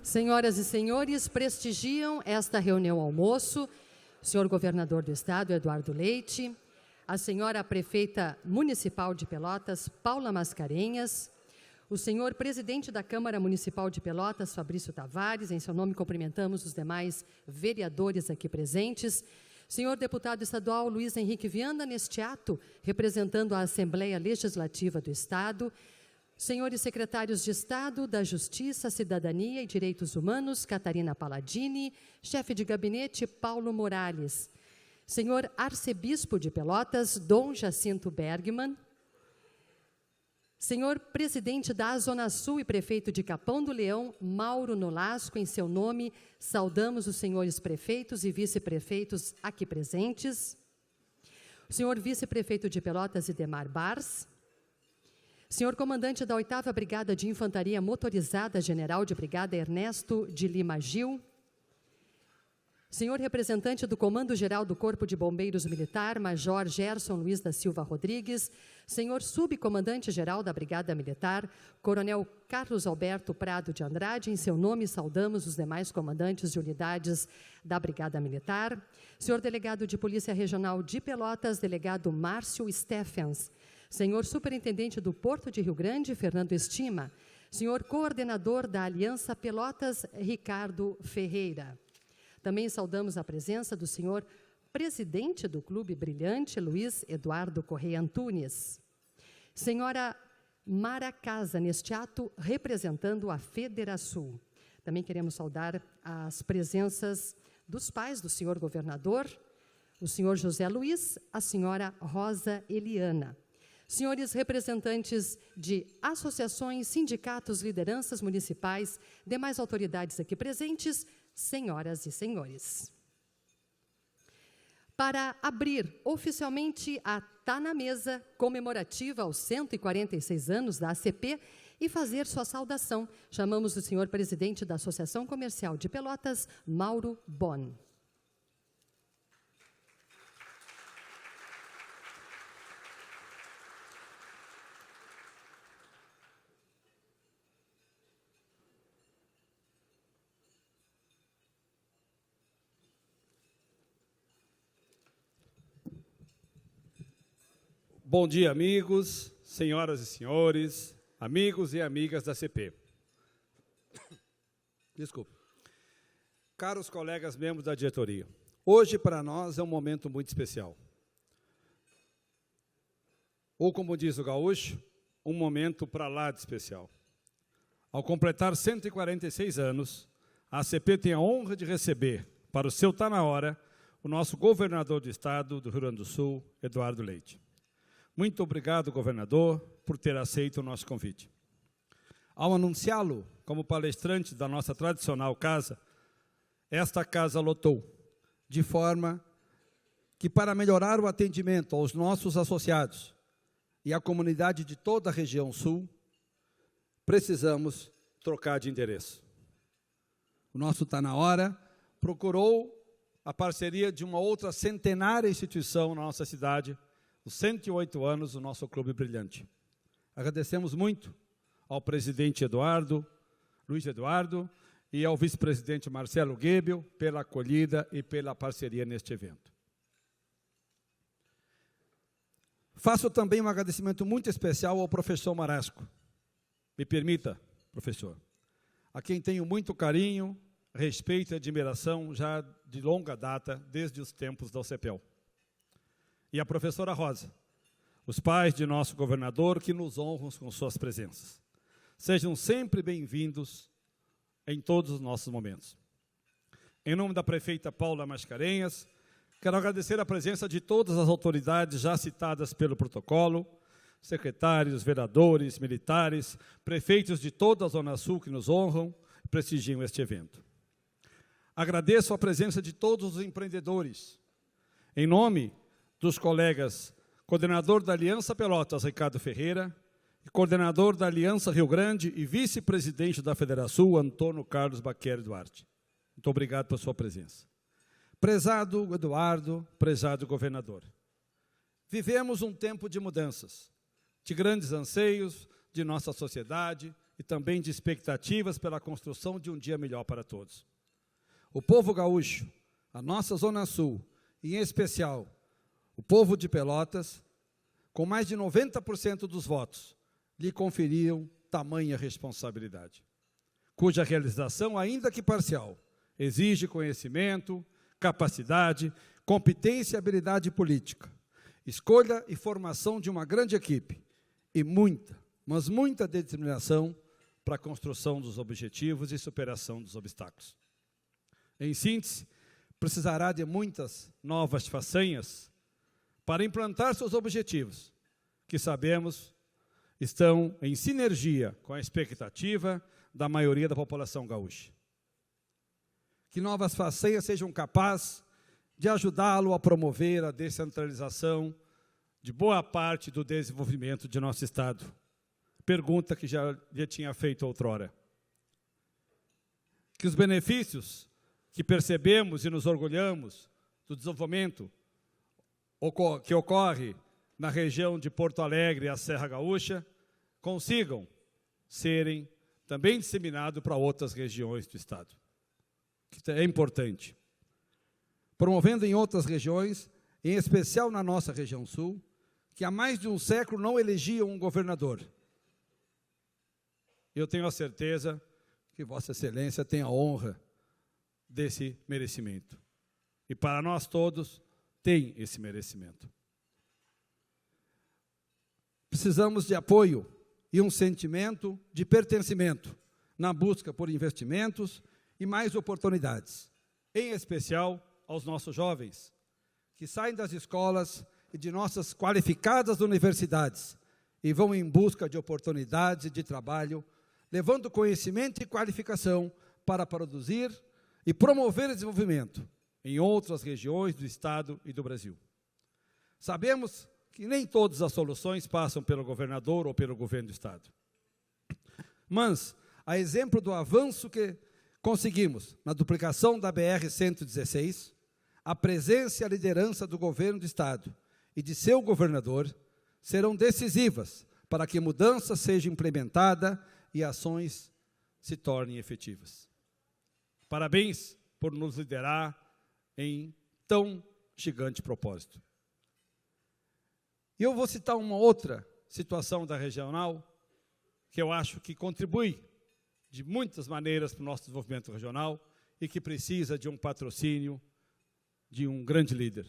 Senhoras e senhores, prestigiam esta reunião almoço o senhor governador do estado, Eduardo Leite, a senhora prefeita municipal de Pelotas, Paula Mascarenhas, o senhor presidente da Câmara Municipal de Pelotas, Fabrício Tavares, em seu nome cumprimentamos os demais vereadores aqui presentes, senhor deputado estadual Luiz Henrique Viana, neste ato, representando a Assembleia Legislativa do Estado, senhores secretários de Estado da Justiça, Cidadania e Direitos Humanos, Catarina Palladini, chefe de gabinete, Paulo Morales, senhor arcebispo de Pelotas, Dom Jacinto Bergman, senhor presidente da Zona Sul e prefeito de Capão do Leão, Mauro Nolasco, em seu nome, saudamos os senhores prefeitos e vice-prefeitos aqui presentes, o senhor vice-prefeito de Pelotas, Idemar Bars, senhor comandante da 8ª Brigada de Infantaria Motorizada, general de brigada Ernesto de Lima Gil, senhor representante do Comando Geral do Corpo de Bombeiros Militar, Major Gerson Luiz da Silva Rodrigues, senhor subcomandante-geral da Brigada Militar, Coronel Carlos Alberto Prado de Andrade, em seu nome saudamos os demais comandantes de unidades da Brigada Militar, senhor delegado de Polícia Regional de Pelotas, delegado Márcio Stephens, senhor superintendente do Porto de Rio Grande, Fernando Estima, senhor coordenador da Aliança Pelotas, Ricardo Ferreira. Também saudamos a presença do senhor presidente do Clube Brilhante, Luiz Eduardo Correia Antunes. Senhora Mara Casa, neste ato, representando a Federação. Também queremos saudar as presenças dos pais do senhor governador, o senhor José Luiz, a senhora Rosa Eliana. Senhores representantes de associações, sindicatos, lideranças municipais, demais autoridades aqui presentes, senhoras e senhores. Para abrir oficialmente a Tá na Mesa comemorativa aos 146 anos da ACP e fazer sua saudação, chamamos o senhor presidente da Associação Comercial de Pelotas, Mauro Bon. Bom dia, amigos, senhoras e senhores, amigos e amigas da CP. Desculpe. Caros colegas membros da diretoria, hoje para nós é um momento muito especial. Ou como diz o gaúcho, um momento para lá de especial. Ao completar 146 anos, a CP tem a honra de receber, para o seu Tá na Hora, o nosso governador do estado do Rio Grande do Sul, Eduardo Leite. Muito obrigado, governador, por ter aceito o nosso convite. Ao anunciá-lo como palestrante da nossa tradicional casa, esta casa lotou, de forma que, para melhorar o atendimento aos nossos associados e à comunidade de toda a região sul, precisamos trocar de endereço. O nosso Tá na Hora procurou a parceria de uma outra centenária instituição na nossa cidade, os 108 anos do nosso Clube Brilhante. Agradecemos muito ao presidente Luiz Eduardo, e ao vice-presidente Marcelo Goebel pela acolhida e pela parceria neste evento. Faço também um agradecimento muito especial ao professor Marasco. Me permita, professor, a quem tenho muito carinho, respeito e admiração já de longa data, desde os tempos da UCPEL. E a professora Rosa, os pais de nosso governador que nos honram com suas presenças. Sejam sempre bem-vindos em todos os nossos momentos. Em nome da prefeita Paula Mascarenhas, quero agradecer a presença de todas as autoridades já citadas pelo protocolo, secretários, vereadores, militares, prefeitos de toda a Zona Sul que nos honram e prestigiam este evento. Agradeço a presença de todos os empreendedores. Em nome dos colegas coordenador da Aliança Pelotas, Ricardo Ferreira, e coordenador da Aliança Rio Grande e vice-presidente da Federação, Antônio Carlos Baqueri Duarte. Muito obrigado pela sua presença. Prezado Eduardo, prezado governador, vivemos um tempo de mudanças, de grandes anseios de nossa sociedade e também de expectativas pela construção de um dia melhor para todos. O povo gaúcho, a nossa Zona Sul, e em especial o povo de Pelotas, com mais de 90% dos votos, lhe conferiam tamanha responsabilidade, cuja realização, ainda que parcial, exige conhecimento, capacidade, competência e habilidade política, escolha e formação de uma grande equipe e muita, mas muita determinação para a construção dos objetivos e superação dos obstáculos. Em síntese, precisará de muitas novas façanhas para implantar seus objetivos, que sabemos estão em sinergia com a expectativa da maioria da população gaúcha. Que novas façanhas sejam capazes de ajudá-lo a promover a descentralização de boa parte do desenvolvimento de nosso Estado. Pergunta que já tinha feito outrora. Que os benefícios que percebemos e nos orgulhamos do desenvolvimento que ocorre na região de Porto Alegre e a Serra Gaúcha consigam serem também disseminados para outras regiões do Estado. Que é importante. Promovendo em outras regiões, em especial na nossa região sul, que há mais de um século não elegiam um governador. Eu tenho a certeza que Vossa Excelência tem a honra desse merecimento. E para nós todos, tem esse merecimento. Precisamos de apoio e um sentimento de pertencimento na busca por investimentos e mais oportunidades, em especial aos nossos jovens, que saem das escolas e de nossas qualificadas universidades e vão em busca de oportunidades de trabalho, levando conhecimento e qualificação para produzir e promover o desenvolvimento em outras regiões do Estado e do Brasil. Sabemos que nem todas as soluções passam pelo governador ou pelo governo do Estado. Mas, a exemplo do avanço que conseguimos na duplicação da BR-116, a presença e a liderança do governo do Estado e de seu governador serão decisivas para que mudança seja implementada e ações se tornem efetivas. Parabéns por nos liderar em tão gigante propósito. E eu vou citar uma outra situação da regional que eu acho que contribui de muitas maneiras para o nosso desenvolvimento regional e que precisa de um patrocínio de um grande líder.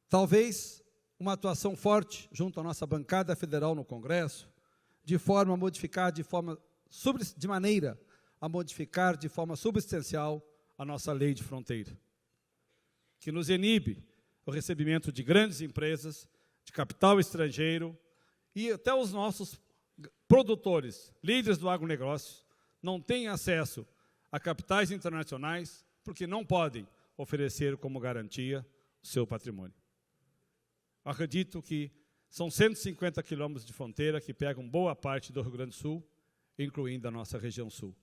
Talvez uma atuação forte junto à nossa bancada federal no Congresso, de maneira a modificar de forma substancial a nossa lei de fronteira, que nos inibe o recebimento de grandes empresas, de capital estrangeiro e até os nossos produtores, líderes do agronegócio, não têm acesso a capitais internacionais porque não podem oferecer como garantia o seu patrimônio. Acredito que são 150 quilômetros de fronteira que pegam boa parte do Rio Grande do Sul, incluindo a nossa região sul.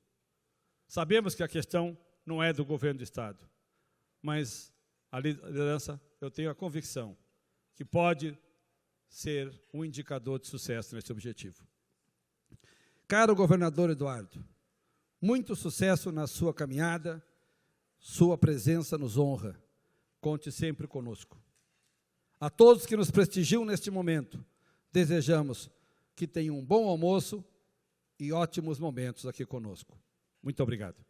Sabemos que a questão não é do governo do Estado, mas a liderança, eu tenho a convicção que pode ser um indicador de sucesso nesse objetivo. Caro governador Eduardo, muito sucesso na sua caminhada, sua presença nos honra. Conte sempre conosco. A todos que nos prestigiam neste momento, desejamos que tenham um bom almoço e ótimos momentos aqui conosco. Muito obrigado.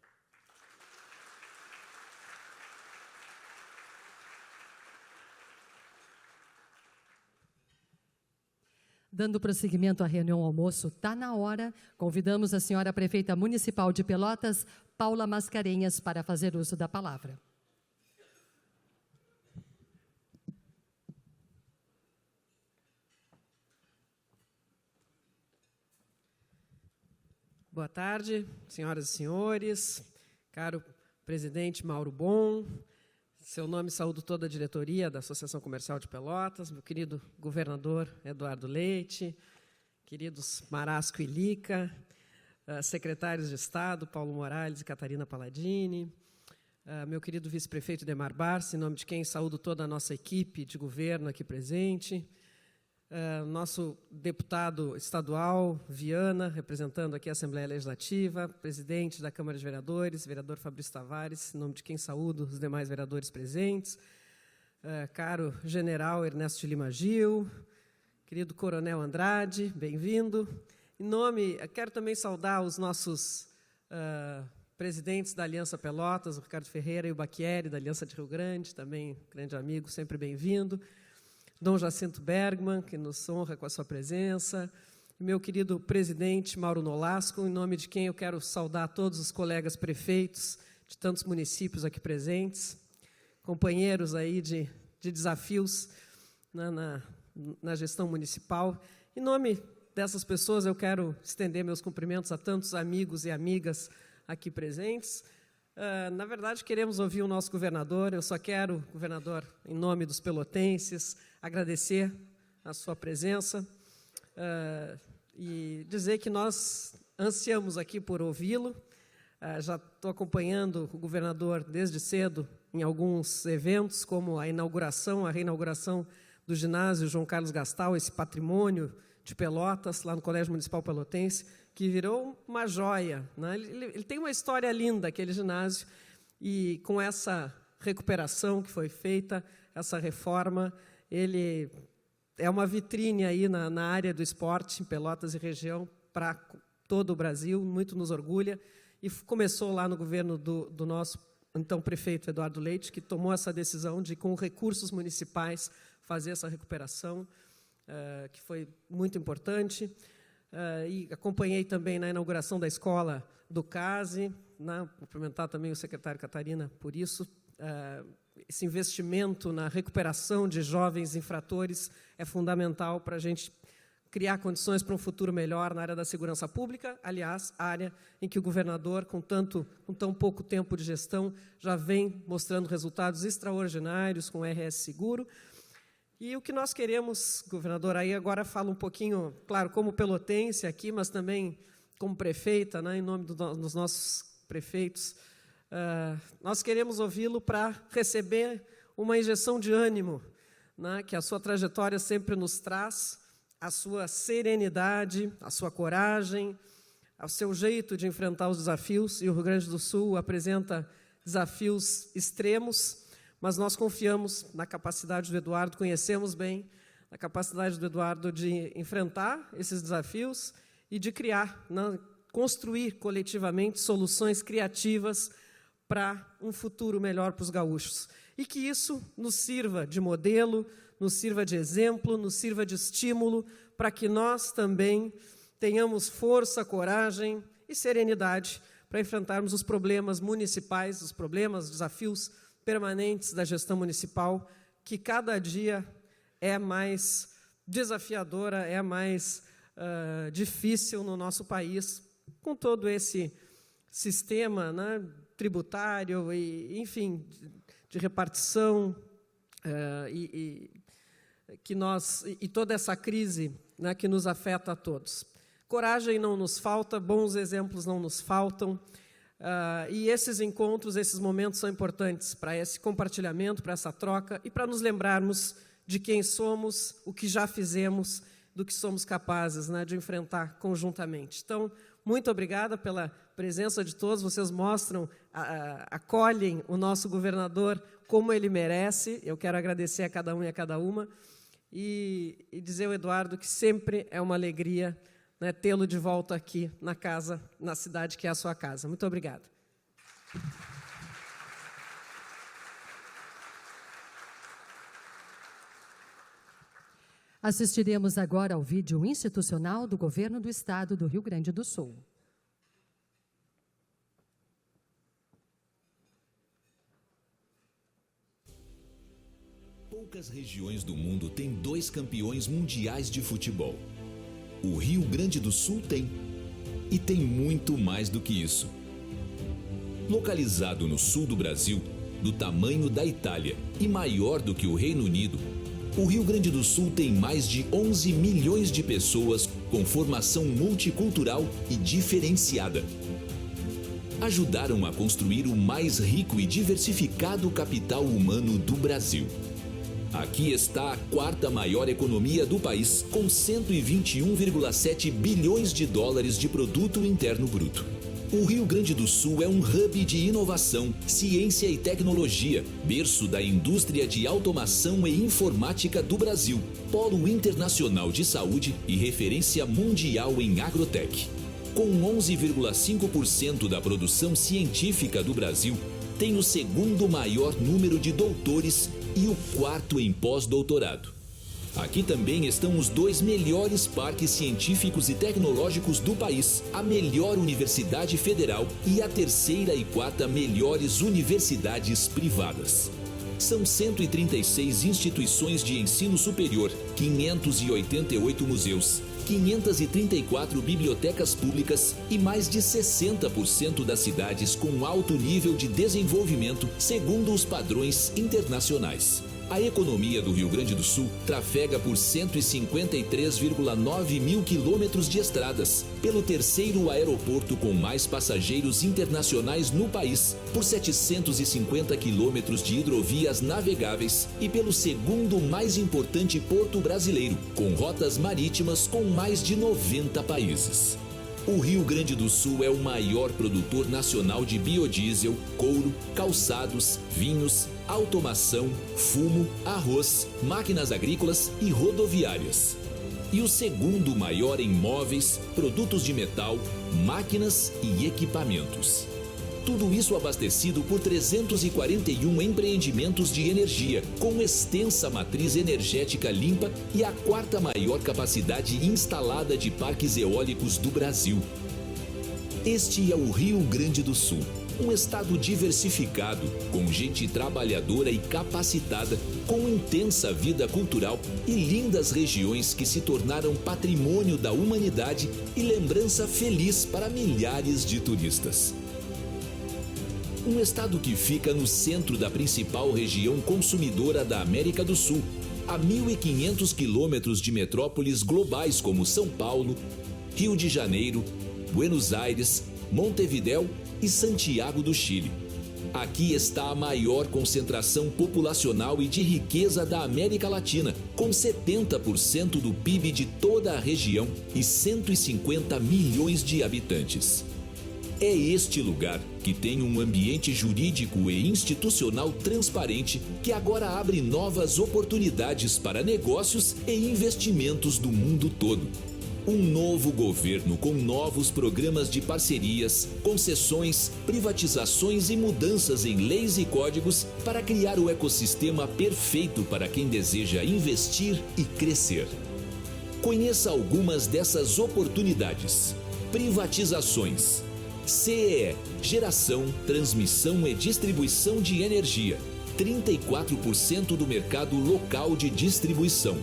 Dando prosseguimento à reunião almoço, está na hora. Convidamos a senhora prefeita municipal de Pelotas, Paula Mascarenhas, para fazer uso da palavra. Boa tarde, senhoras e senhores, caro presidente Mauro Bon, seu nome saúdo toda a diretoria da Associação Comercial de Pelotas, meu querido governador Eduardo Leite, queridos Marasco e Lica, secretários de Estado Paulo Morales e Catarina Palladini, meu querido vice-prefeito Demar Barça, em nome de quem saúdo toda a nossa equipe de governo aqui presente, nosso deputado estadual, Viana, representando aqui a Assembleia Legislativa, presidente da Câmara de Vereadores, vereador Fabrício Tavares, em nome de quem saúdo os demais vereadores presentes, caro general Ernesto de Lima Gil, querido coronel Andrade, bem-vindo. Quero também saudar os nossos presidentes da Aliança Pelotas, o Ricardo Ferreira e o Bacchieri, da Aliança de Rio Grande, também grande amigo, sempre bem-vindo. Dom Jacinto Bergman, que nos honra com a sua presença. E meu querido presidente Mauro Nolasco, em nome de quem eu quero saudar todos os colegas prefeitos de tantos municípios aqui presentes, companheiros aí de desafios na gestão municipal. Em nome dessas pessoas, eu quero estender meus cumprimentos a tantos amigos e amigas aqui presentes. Na verdade, queremos ouvir o nosso governador. Eu só quero, governador, em nome dos pelotenses, agradecer a sua presença e dizer que nós ansiamos aqui por ouvi-lo. Já estou acompanhando o governador desde cedo em alguns eventos, como a reinauguração do ginásio João Carlos Gastal, esse patrimônio de Pelotas, lá no Colégio Municipal Pelotense, que virou uma joia, né? Ele tem uma história linda, aquele ginásio, e com essa recuperação que foi feita, essa reforma, ele é uma vitrine aí na área do esporte, em Pelotas e região, para todo o Brasil, muito nos orgulha, e começou lá no governo do nosso, então, prefeito Eduardo Leite, que tomou essa decisão de, com recursos municipais, fazer essa recuperação, que foi muito importante. E acompanhei também na inauguração da escola do CASE, cumprimentar também o secretário Catarina por isso. Esse investimento na recuperação de jovens infratores é fundamental para a gente criar condições para um futuro melhor na área da segurança pública, aliás, área em que o governador, com tão pouco tempo de gestão, já vem mostrando resultados extraordinários com o RS Seguro. E o que nós queremos, governador, aí agora falo um pouquinho, claro, como pelotense aqui, mas também como prefeita, né, em nome dos nossos prefeitos, nós queremos ouvi-lo para receber uma injeção de ânimo, né, que a sua trajetória sempre nos traz, a sua serenidade, a sua coragem, o seu jeito de enfrentar os desafios, e o Rio Grande do Sul apresenta desafios extremos, mas nós confiamos na capacidade do Eduardo, conhecemos bem a capacidade do Eduardo de enfrentar esses desafios e de criar, construir coletivamente soluções criativas para um futuro melhor para os gaúchos. E que isso nos sirva de modelo, nos sirva de exemplo, nos sirva de estímulo, para que nós também tenhamos força, coragem e serenidade para enfrentarmos os problemas municipais, os desafios permanentes da gestão municipal, que cada dia é mais desafiadora, é mais difícil no nosso país, com todo esse sistema, né, tributário e, enfim, de repartição e toda essa crise, né, que nos afeta a todos. Coragem não nos falta, bons exemplos não nos faltam. E esses encontros, esses momentos são importantes para esse compartilhamento, para essa troca e para nos lembrarmos de quem somos, o que já fizemos, do que somos capazes, né, de enfrentar conjuntamente. Então, muito obrigada pela presença de todos. Vocês mostram, acolhem o nosso governador como ele merece. Eu quero agradecer a cada um e a cada uma e dizer ao Eduardo que sempre é uma alegria, né, tê-lo de volta aqui na casa, na cidade que é a sua casa. Muito obrigada. Assistiremos agora ao vídeo institucional do Governo do Estado do Rio Grande do Sul. Poucas regiões do mundo têm 2 campeões mundiais de futebol. O Rio Grande do Sul tem. E tem muito mais do que isso. Localizado no sul do Brasil, do tamanho da Itália e maior do que o Reino Unido, o Rio Grande do Sul tem mais de 11 milhões de pessoas com formação multicultural e diferenciada. Ajudaram a construir o mais rico e diversificado capital humano do Brasil. Aqui está a quarta maior economia do país, com 121,7 bilhões de dólares de produto interno bruto. O Rio Grande do Sul é um hub de inovação, ciência e tecnologia, berço da indústria de automação e informática do Brasil, polo internacional de saúde e referência mundial em agrotech. Com 11,5% da produção científica do Brasil, tem o segundo maior número de doutores e o quarto em pós-doutorado. Aqui também estão os 2 melhores parques científicos e tecnológicos do país, a melhor universidade federal e a terceira e quarta melhores universidades privadas. São 136 instituições de ensino superior, 588 museus, 534 bibliotecas públicas e mais de 60% das cidades com alto nível de desenvolvimento segundo os padrões internacionais. A economia do Rio Grande do Sul trafega por 153,9 mil quilômetros de estradas, pelo terceiro aeroporto com mais passageiros internacionais no país, por 750 quilômetros de hidrovias navegáveis e pelo segundo mais importante porto brasileiro, com rotas marítimas com mais de 90 países. O Rio Grande do Sul é o maior produtor nacional de biodiesel, couro, calçados, vinhos, automação, fumo, arroz, máquinas agrícolas e rodoviárias. E o segundo maior em móveis, produtos de metal, máquinas e equipamentos. Tudo isso abastecido por 341 empreendimentos de energia, com extensa matriz energética limpa e a quarta maior capacidade instalada de parques eólicos do Brasil. Este é o Rio Grande do Sul, um estado diversificado, com gente trabalhadora e capacitada, com intensa vida cultural e lindas regiões que se tornaram patrimônio da humanidade e lembrança feliz para milhares de turistas. Um estado que fica no centro da principal região consumidora da América do Sul, a 1.500 quilômetros de metrópoles globais como São Paulo, Rio de Janeiro, Buenos Aires, Montevidéu e Santiago do Chile. Aqui está a maior concentração populacional e de riqueza da América Latina, com 70% do PIB de toda a região e 150 milhões de habitantes. É este lugar que tem um ambiente jurídico e institucional transparente que agora abre novas oportunidades para negócios e investimentos do mundo todo. Um novo governo com novos programas de parcerias, concessões, privatizações e mudanças em leis e códigos para criar o ecossistema perfeito para quem deseja investir e crescer. Conheça algumas dessas oportunidades. Privatizações. CEE, Geração, Transmissão e Distribuição de Energia, 34% do mercado local de distribuição.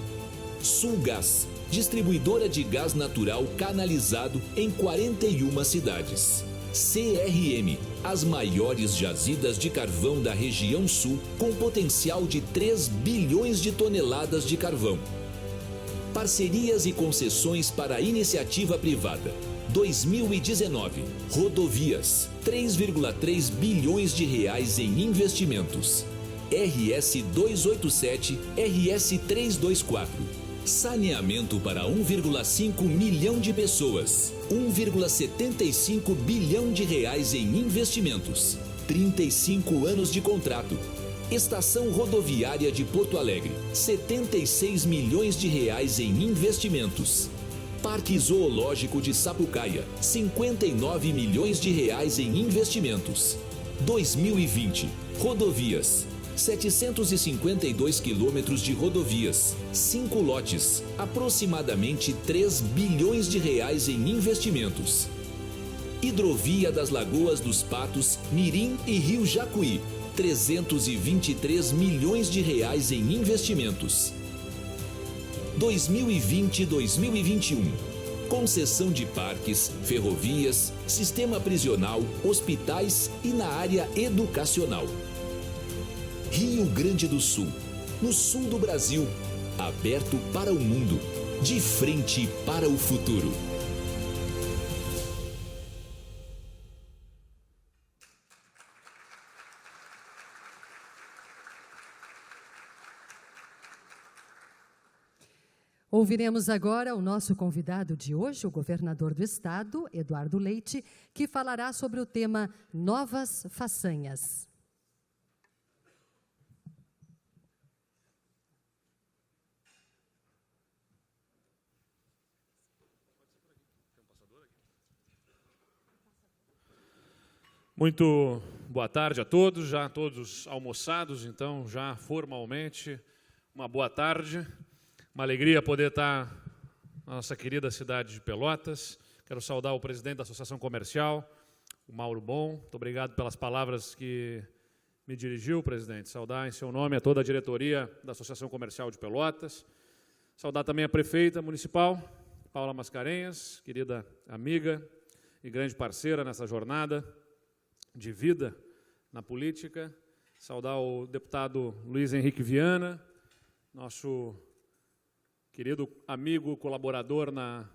Sulgás, distribuidora de gás natural canalizado em 41 cidades. CRM, as maiores jazidas de carvão da região sul, com potencial de 3 bilhões de toneladas de carvão. Parcerias e concessões para a iniciativa privada. 2019, rodovias, 3,3 bilhões de reais em investimentos. RS 287, RS 324. Saneamento para 1,5 milhão de pessoas. 1,75 bilhão de reais em investimentos. 35 anos de contrato. Estação Rodoviária de Porto Alegre, 76 milhões de reais em investimentos. Parque Zoológico de Sapucaia, 59 milhões de reais em investimentos. 2020, rodovias, 752 quilômetros de rodovias, 5 lotes, aproximadamente 3 bilhões de reais em investimentos. Hidrovia das Lagoas dos Patos, Mirim e Rio Jacuí, 323 milhões de reais em investimentos. 2020-2021. Concessão de parques, ferrovias, sistema prisional, hospitais e na área educacional. Rio Grande do Sul, no sul do Brasil, aberto para o mundo, de frente para o futuro. Ouviremos agora o nosso convidado de hoje, o governador do estado, Eduardo Leite, que falará sobre o tema Novas Façanhas. Muito boa tarde a todos, já todos almoçados, então já formalmente uma boa tarde. Uma alegria poder estar na nossa querida cidade de Pelotas. Quero saudar o presidente da Associação Comercial, o Mauro Bon. Muito obrigado pelas palavras que me dirigiu, presidente. Saudar em seu nome a toda a diretoria da Associação Comercial de Pelotas. Saudar também a prefeita municipal, Paula Mascarenhas, querida amiga e grande parceira nessa jornada de vida na política. Saudar o deputado Luiz Henrique Viana, nosso querido amigo, colaborador na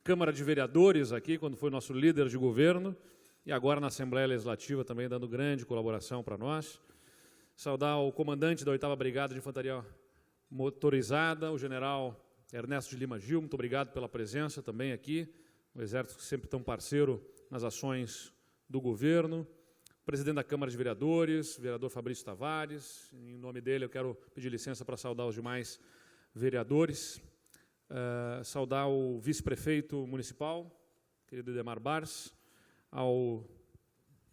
Câmara de Vereadores aqui, quando foi nosso líder de governo, e agora na Assembleia Legislativa também dando grande colaboração para nós. Saudar o comandante da 8ª Brigada de Infantaria Motorizada, o general Ernesto de Lima Gil, muito obrigado pela presença também aqui, o Exército sempre tão parceiro nas ações do governo. Presidente da Câmara de Vereadores, vereador Fabrício Tavares, em nome dele eu quero pedir licença para saudar os demais vereadores, saudar o vice-prefeito municipal, querido Idemar Bars, ao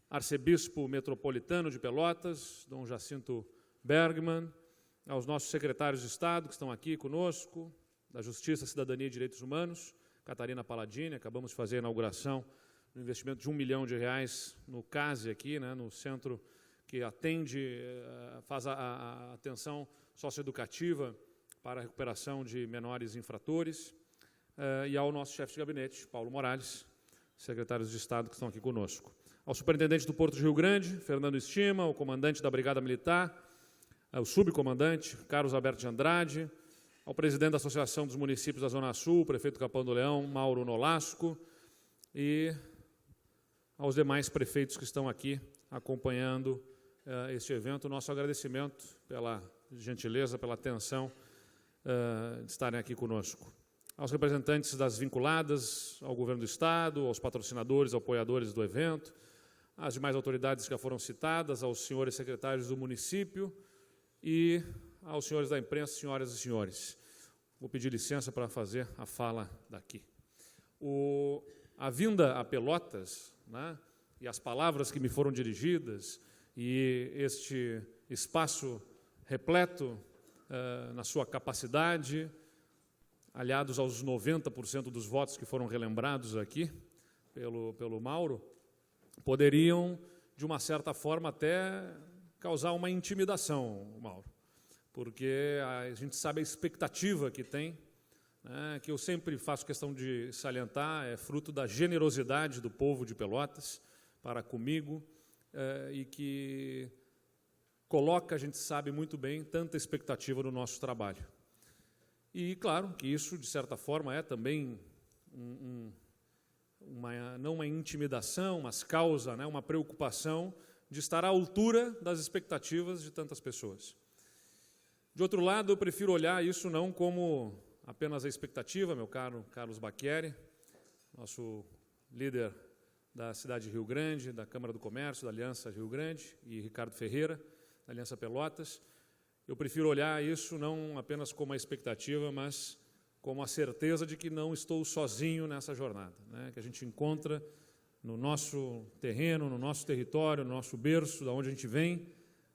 arcebispo metropolitano de Pelotas, Dom Jacinto Bergman, aos nossos secretários de Estado que estão aqui conosco, da Justiça, Cidadania e Direitos Humanos, Catarina Palladini, acabamos de fazer a inauguração do investimento de R$1 milhão no CASE aqui, né, no centro que atende, faz a atenção socioeducativa para a recuperação de menores infratores, e ao nosso chefe de gabinete, Paulo Morales, secretários de Estado que estão aqui conosco. Ao superintendente do Porto de Rio Grande, Fernando Estima, ao comandante da Brigada Militar, ao subcomandante, Carlos Alberto de Andrade, ao presidente da Associação dos Municípios da Zona Sul, prefeito Capão do Leão, Mauro Nolasco, e aos demais prefeitos que estão aqui acompanhando este evento. Nosso agradecimento pela gentileza, pela atenção de estarem aqui conosco. Aos representantes das vinculadas ao Governo do Estado, aos patrocinadores, apoiadores do evento, às demais autoridades que já foram citadas, aos senhores secretários do município e aos senhores da imprensa, senhoras e senhores. Vou pedir licença para fazer a fala daqui. A vinda a Pelotas, né, e as palavras que me foram dirigidas, e este espaço repleto na sua capacidade, aliados aos 90% dos votos que foram relembrados aqui pelo Mauro, poderiam, de uma certa forma, até causar uma intimidação, Mauro, porque a gente sabe a expectativa que tem, né, que eu sempre faço questão de salientar, é fruto da generosidade do povo de Pelotas para comigo, e que coloca, a gente sabe muito bem, tanta expectativa no nosso trabalho. E, claro, que isso, de certa forma, é também não uma intimidação, mas causa, né, uma preocupação de estar à altura das expectativas de tantas pessoas. De outro lado, eu prefiro olhar isso não como apenas a expectativa, meu caro Carlos Bacchieri, nosso líder da cidade de Rio Grande, da Câmara do Comércio, da Aliança Rio Grande, e Ricardo Ferreira, da Aliança Pelotas. Eu prefiro olhar isso não apenas como a expectativa, mas como a certeza de que não estou sozinho nessa jornada, né? Que a gente encontra no nosso terreno, no nosso território, no nosso berço, da onde a gente vem,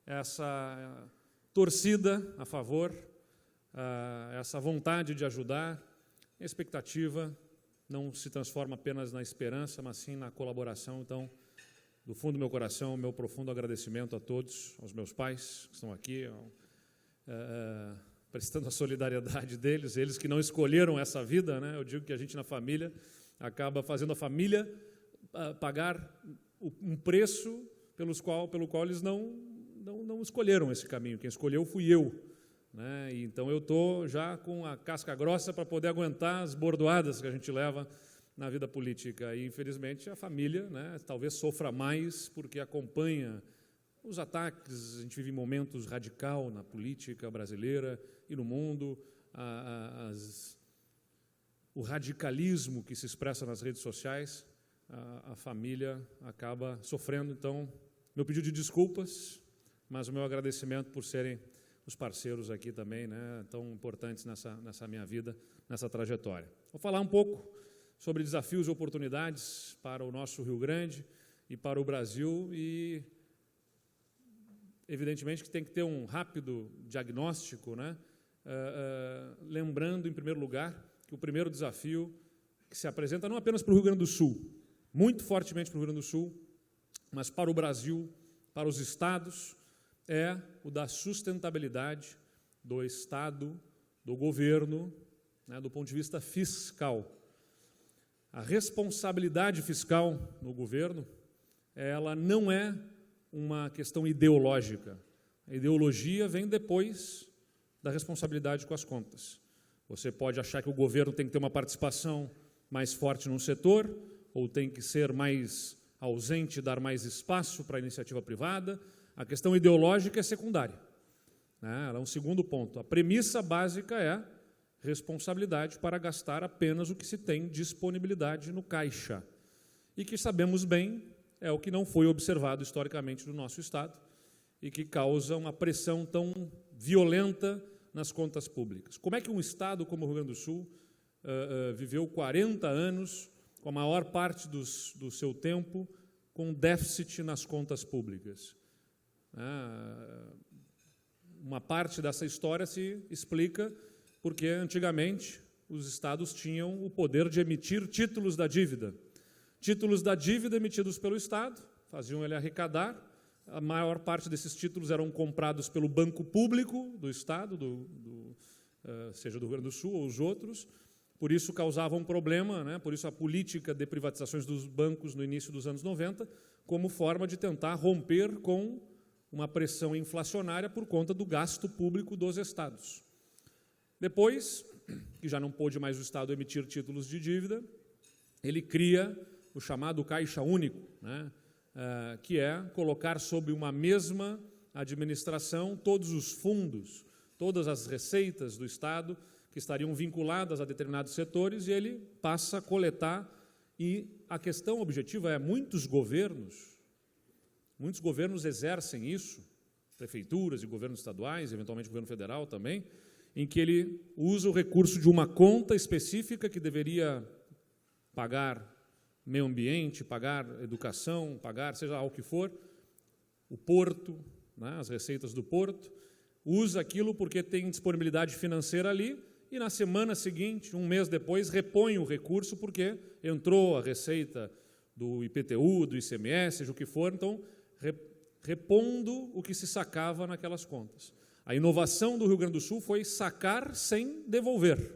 essa torcida a favor, essa vontade de ajudar. A expectativa não se transforma apenas na esperança, mas sim na colaboração. Então, do fundo do meu coração, meu profundo agradecimento a todos, aos meus pais que estão aqui, prestando a solidariedade deles, eles que não escolheram essa vida, né? Eu digo que a gente na família acaba fazendo a família pagar um preço pelo qual eles não escolheram esse caminho. Quem escolheu fui eu, né? E então eu estou já com a casca grossa para poder aguentar as bordoadas que a gente leva na vida política. E, infelizmente, a família, né, talvez sofra mais porque acompanha os ataques. A gente vive momentos radicais na política brasileira e no mundo, as o radicalismo que se expressa nas redes sociais, a família acaba sofrendo. Então, meu pedido de desculpas, mas o meu agradecimento por serem os parceiros aqui também, né, tão importantes nessa minha vida, nessa trajetória. Vou falar um pouco sobre desafios e oportunidades para o nosso Rio Grande e para o Brasil e, evidentemente, que tem que ter um rápido diagnóstico, né, lembrando, em primeiro lugar, que o primeiro desafio que se apresenta não apenas para o Rio Grande do Sul, muito fortemente para o Rio Grande do Sul, mas para o Brasil, para os estados, é o da sustentabilidade do Estado, do governo, né, do ponto de vista fiscal. A responsabilidade fiscal no governo, ela não é uma questão ideológica. A ideologia vem depois da responsabilidade com as contas. Você pode achar que o governo tem que ter uma participação mais forte num setor, ou tem que ser mais ausente, dar mais espaço para a iniciativa privada. A questão ideológica é secundária, né? Ela é um segundo ponto. A premissa básica é responsabilidade para gastar apenas o que se tem disponibilidade no caixa. E que sabemos bem é o que não foi observado historicamente no nosso Estado e que causa uma pressão tão violenta nas contas públicas. Como é que um Estado como o Rio Grande do Sul viveu 40 anos com a maior parte do seu tempo com déficit nas contas públicas? Uma parte dessa história se explica porque, antigamente, os estados tinham o poder de emitir títulos da dívida. Títulos da dívida emitidos pelo Estado, faziam ele arrecadar. A maior parte desses títulos eram comprados pelo banco público do Estado, seja do Rio Grande do Sul ou os outros. Por isso causava um problema, né? Por isso a política de privatizações dos bancos no início dos anos 90, como forma de tentar romper com uma pressão inflacionária por conta do gasto público dos estados. Depois, que já não pôde mais o Estado emitir títulos de dívida, ele cria o chamado Caixa Único, né? Que é colocar sob uma mesma administração todos os fundos, todas as receitas do Estado que estariam vinculadas a determinados setores, e ele passa a coletar. E a questão objetiva é, muitos governos exercem isso, prefeituras e governos estaduais, eventualmente o governo federal também, em que ele usa o recurso de uma conta específica que deveria pagar meio ambiente, pagar educação, pagar seja lá o que for, o porto, né, as receitas do porto, usa aquilo porque tem disponibilidade financeira ali, e na semana seguinte, um mês depois, repõe o recurso porque entrou a receita do IPTU, do ICMS, seja o que for, então, repondo o que se sacava naquelas contas. A inovação do Rio Grande do Sul foi sacar sem devolver,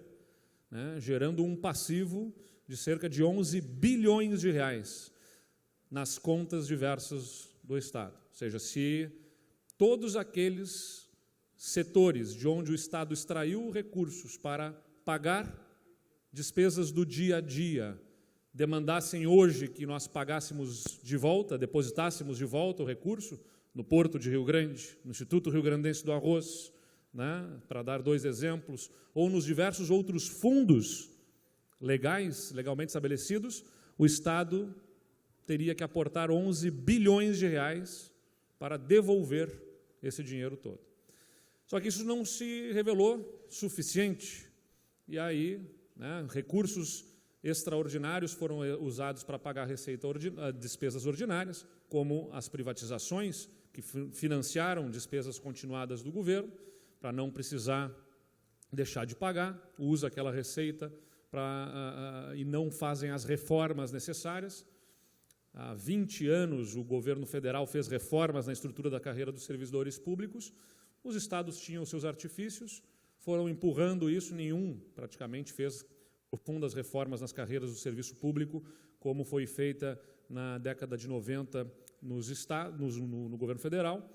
né, gerando um passivo de cerca de 11 bilhões de reais nas contas diversas do Estado. Ou seja, se todos aqueles setores de onde o Estado extraiu recursos para pagar despesas do dia a dia demandassem hoje que nós pagássemos de volta, depositássemos de volta o recurso no Porto de Rio Grande, no Instituto Rio Grandense do Arroz, né, para dar 2 exemplos, ou nos diversos outros fundos legalmente estabelecidos, o Estado teria que aportar 11 bilhões de reais para devolver esse dinheiro todo. Só que isso não se revelou suficiente, e aí, né, recursos extraordinários foram usados para pagar despesas ordinárias, como as privatizações, que financiaram despesas continuadas do governo, para não precisar deixar de pagar, usa aquela receita e não fazem as reformas necessárias. Há 20 anos o governo federal fez reformas na estrutura da carreira dos servidores públicos, os estados tinham seus artifícios, foram empurrando isso, nenhum praticamente fez profundas reformas nas carreiras do serviço público, como foi feita na década de 90 no governo federal.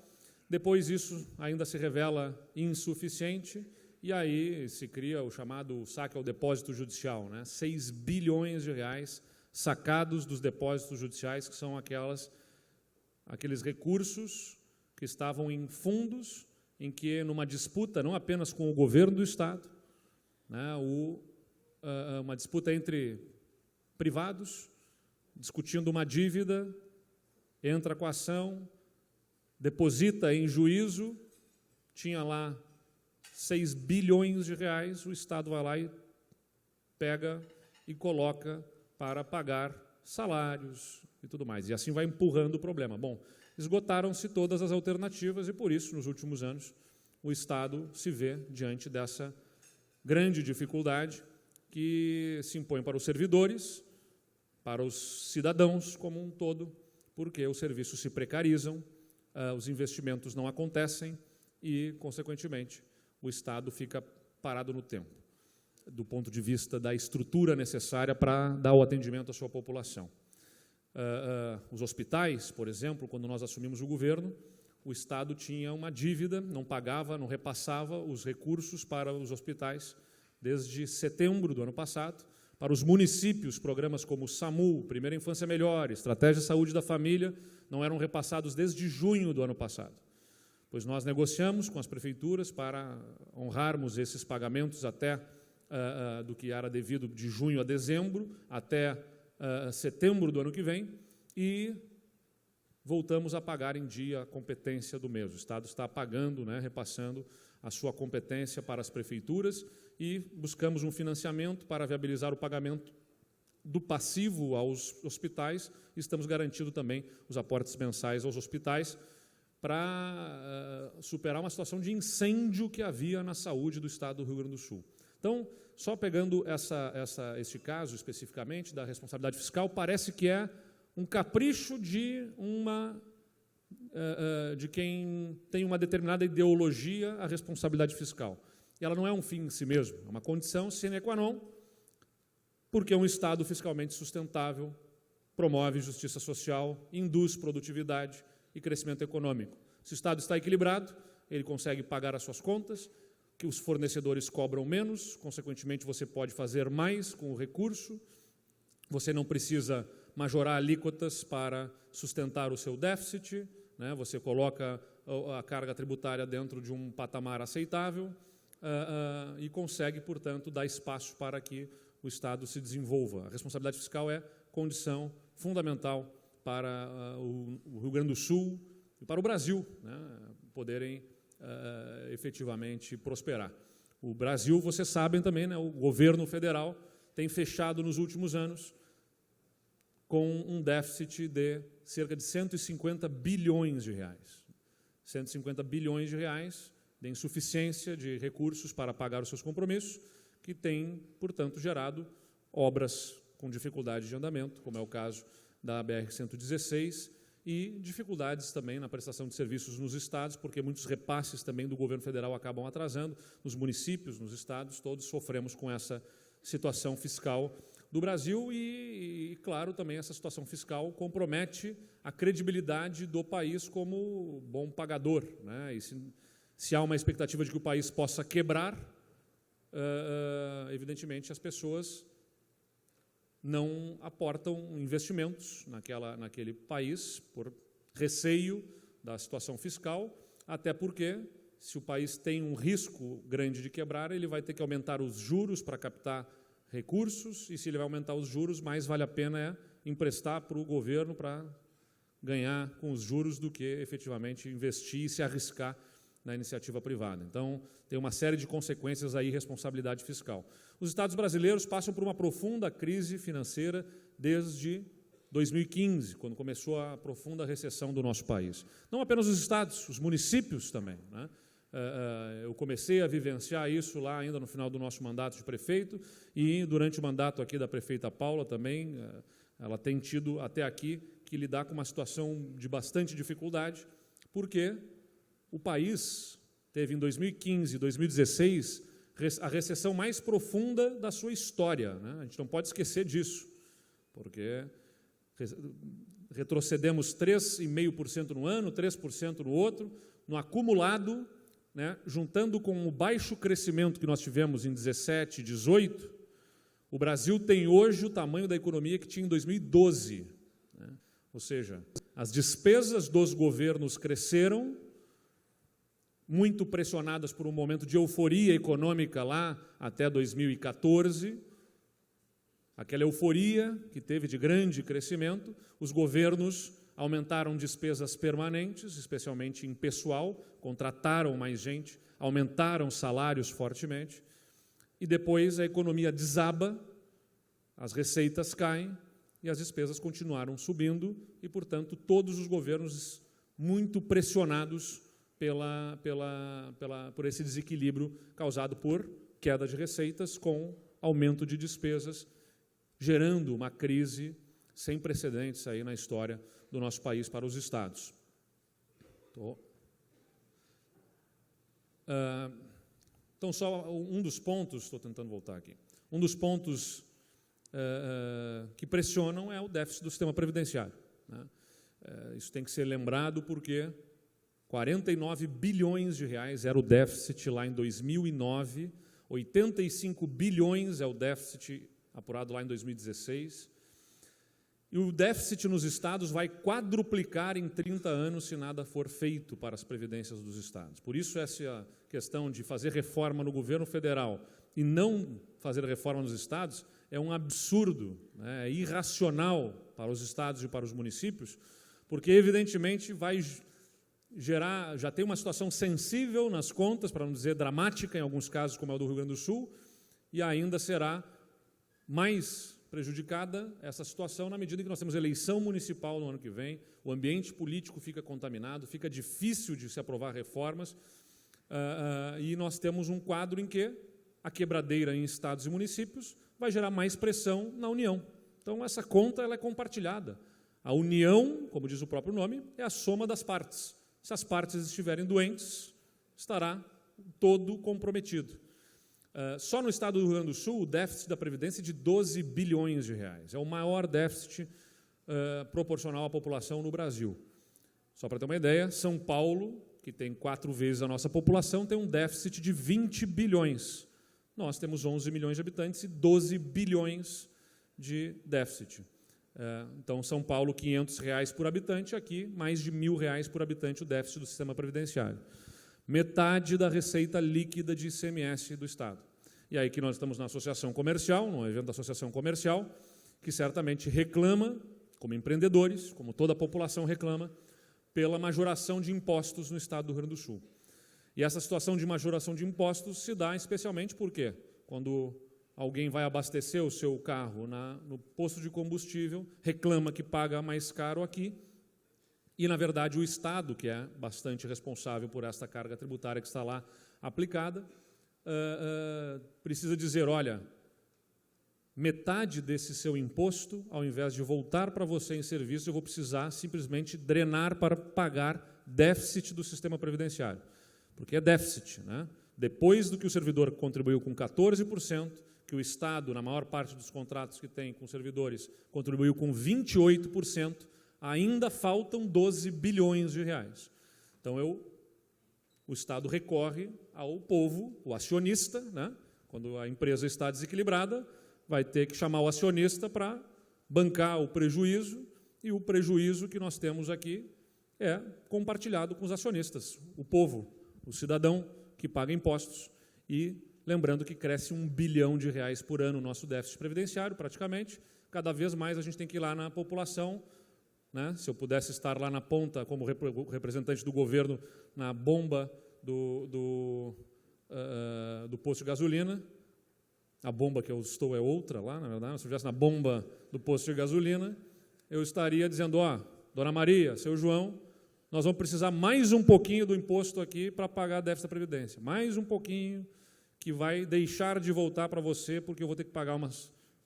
Depois isso ainda se revela insuficiente, e aí se cria o chamado saque ao depósito judicial, né? 6 bilhões de reais sacados dos depósitos judiciais, que são aqueles recursos que estavam em fundos em que, numa disputa não apenas com o governo do Estado, né, uma disputa entre privados, discutindo uma dívida, entra com a ação, deposita em juízo, tinha lá 6 bilhões de reais, o Estado vai lá e pega e coloca para pagar salários e tudo mais. E assim vai empurrando o problema. Bom, esgotaram-se todas as alternativas e, por isso, nos últimos anos, o Estado se vê diante dessa grande dificuldade que se impõe para os servidores, para os cidadãos como um todo, porque os serviços se precarizam, os investimentos não acontecem e, consequentemente, o Estado fica parado no tempo, do ponto de vista da estrutura necessária para dar o atendimento à sua população. Os hospitais, por exemplo, quando nós assumimos o governo, o Estado tinha uma dívida, não pagava, não repassava os recursos para os hospitais desde setembro do ano passado. Para os municípios, programas como o SAMU, Primeira Infância Melhor, Estratégia de Saúde da Família, não eram repassados desde junho do ano passado. Pois nós negociamos com as prefeituras para honrarmos esses pagamentos até do que era devido de junho a dezembro, até setembro do ano que vem, e voltamos a pagar em dia a competência do mês. O Estado está pagando, repassando a sua competência para as prefeituras e buscamos um financiamento para viabilizar o pagamento do passivo aos hospitais e estamos garantindo também os aportes mensais aos hospitais para superar uma situação de incêndio que havia na saúde do Estado do Rio Grande do Sul. Então, só pegando este caso especificamente da responsabilidade fiscal, parece que é um capricho de quem tem uma determinada ideologia a responsabilidade fiscal. E ela não é um fim em si mesmo, é uma condição sine qua non, porque um Estado fiscalmente sustentável promove justiça social, induz produtividade e crescimento econômico. Se o Estado está equilibrado, ele consegue pagar as suas contas, que os fornecedores cobram menos, consequentemente você pode fazer mais com o recurso, você não precisa majorar alíquotas para sustentar o seu déficit, você coloca a carga tributária dentro de um patamar aceitável e consegue, portanto, dar espaço para que o Estado se desenvolva. A responsabilidade fiscal é condição fundamental para o Rio Grande do Sul e para o Brasil poderem efetivamente prosperar. O Brasil, vocês sabem também, o governo federal tem fechado nos últimos anos com um déficit de cerca de 150 bilhões de reais. 150 bilhões de reais de insuficiência de recursos para pagar os seus compromissos, que tem, portanto, gerado obras com dificuldade de andamento, como é o caso da BR-116, e dificuldades também na prestação de serviços nos estados, porque muitos repasses também do governo federal acabam atrasando, nos municípios, nos estados, todos sofremos com essa situação fiscal do Brasil e, claro, também essa situação fiscal compromete a credibilidade do país como bom pagador. E se há uma expectativa de que o país possa quebrar, evidentemente as pessoas não aportam investimentos naquele país por receio da situação fiscal, até porque, se o país tem um risco grande de quebrar, ele vai ter que aumentar os juros para captar recursos, e se ele vai aumentar os juros, mais vale a pena emprestar para o governo para ganhar com os juros do que efetivamente investir e se arriscar na iniciativa privada. Então, tem uma série de consequências aí, responsabilidade fiscal. Os estados brasileiros passam por uma profunda crise financeira desde 2015, quando começou a profunda recessão do nosso país. Não apenas os estados, os municípios também. Eu comecei a vivenciar isso lá ainda no final do nosso mandato de prefeito e durante o mandato aqui da prefeita Paula também, ela tem tido até aqui que lidar com uma situação de bastante dificuldade, porque o país teve em 2015 e 2016 a recessão mais profunda da sua história. A gente não pode esquecer disso, porque retrocedemos 3,5% no ano, 3% no outro, no acumulado, juntando com o baixo crescimento que nós tivemos em 17, 18, o Brasil tem hoje o tamanho da economia que tinha em 2012. Ou seja, as despesas dos governos cresceram, muito pressionadas por um momento de euforia econômica lá até 2014, aquela euforia que teve de grande crescimento, os governos aumentaram despesas permanentes, especialmente em pessoal, contrataram mais gente, aumentaram salários fortemente, e depois a economia desaba, as receitas caem e as despesas continuaram subindo, e, portanto, todos os governos muito pressionados por esse desequilíbrio causado por queda de receitas com aumento de despesas, gerando uma crise sem precedentes aí na história do nosso país para os estados. Então, só um dos pontos, estou tentando voltar aqui, um dos pontos que pressionam é o déficit do sistema previdenciário, né? Isso tem que ser lembrado porque 49 bilhões de reais era o déficit lá em 2009, 85 bilhões é o déficit apurado lá em 2016, e o déficit nos estados vai quadruplicar em 30 anos se nada for feito para as previdências dos estados. Por isso, essa questão de fazer reforma no governo federal e não fazer reforma nos estados é um absurdo, né? É irracional para os estados e para os municípios, porque, evidentemente, vai gerar, já tem uma situação sensível nas contas, para não dizer dramática em alguns casos, como é o do Rio Grande do Sul, e ainda será mais prejudicada essa situação na medida em que nós temos eleição municipal no ano que vem, o ambiente político fica contaminado, fica difícil de se aprovar reformas, e nós temos um quadro em que a quebradeira em estados e municípios vai gerar mais pressão na União. Então, essa conta ela é compartilhada. A União, como diz o próprio nome, é a soma das partes. Se as partes estiverem doentes, estará todo comprometido. Só no estado do Rio Grande do Sul, o déficit da Previdência é de 12 bilhões de reais. É o maior déficit proporcional à população no Brasil. Só para ter uma ideia, São Paulo, que tem 4 vezes a nossa população, tem um déficit de 20 bilhões. Nós temos 11 milhões de habitantes e 12 bilhões de déficit. Então, São Paulo, R$ 500 por habitante, aqui, mais de R$ 1.000 por habitante o déficit do sistema previdenciário. Metade da receita líquida de ICMS do Estado. E aí que nós estamos na associação comercial, no evento da associação comercial, que certamente reclama, como empreendedores, como toda a população reclama, pela majoração de impostos no Estado do Rio Grande do Sul. E essa situação de majoração de impostos se dá especialmente porque, quando alguém vai abastecer o seu carro no posto de combustível, reclama que paga mais caro aqui, e, na verdade, o Estado, que é bastante responsável por esta carga tributária que está lá aplicada, precisa dizer, olha, metade desse seu imposto, ao invés de voltar para você em serviço, eu vou precisar simplesmente drenar para pagar déficit do sistema previdenciário. Porque é déficit, né? Depois do que o servidor contribuiu com 14%, que o Estado, na maior parte dos contratos que tem com servidores, contribuiu com 28%, ainda faltam 12 bilhões de reais. Então, o Estado recorre ao povo, o acionista, né? Quando a empresa está desequilibrada, vai ter que chamar o acionista para bancar o prejuízo, e o prejuízo que nós temos aqui é compartilhado com os acionistas, o povo, o cidadão que paga impostos. E lembrando que cresce R$ 1 bilhão por ano o nosso déficit previdenciário, praticamente. Cada vez mais a gente tem que ir lá na população, né? Se eu pudesse estar lá na ponta, como representante do governo, na bomba do posto de gasolina, a bomba que eu estou é outra lá, na verdade, se eu estivesse na bomba do posto de gasolina, eu estaria dizendo, ó, Dona Maria, seu João, nós vamos precisar mais um pouquinho do imposto aqui para pagar a déficit da Previdência, mais um pouquinho que vai deixar de voltar para você, porque eu vou ter que pagar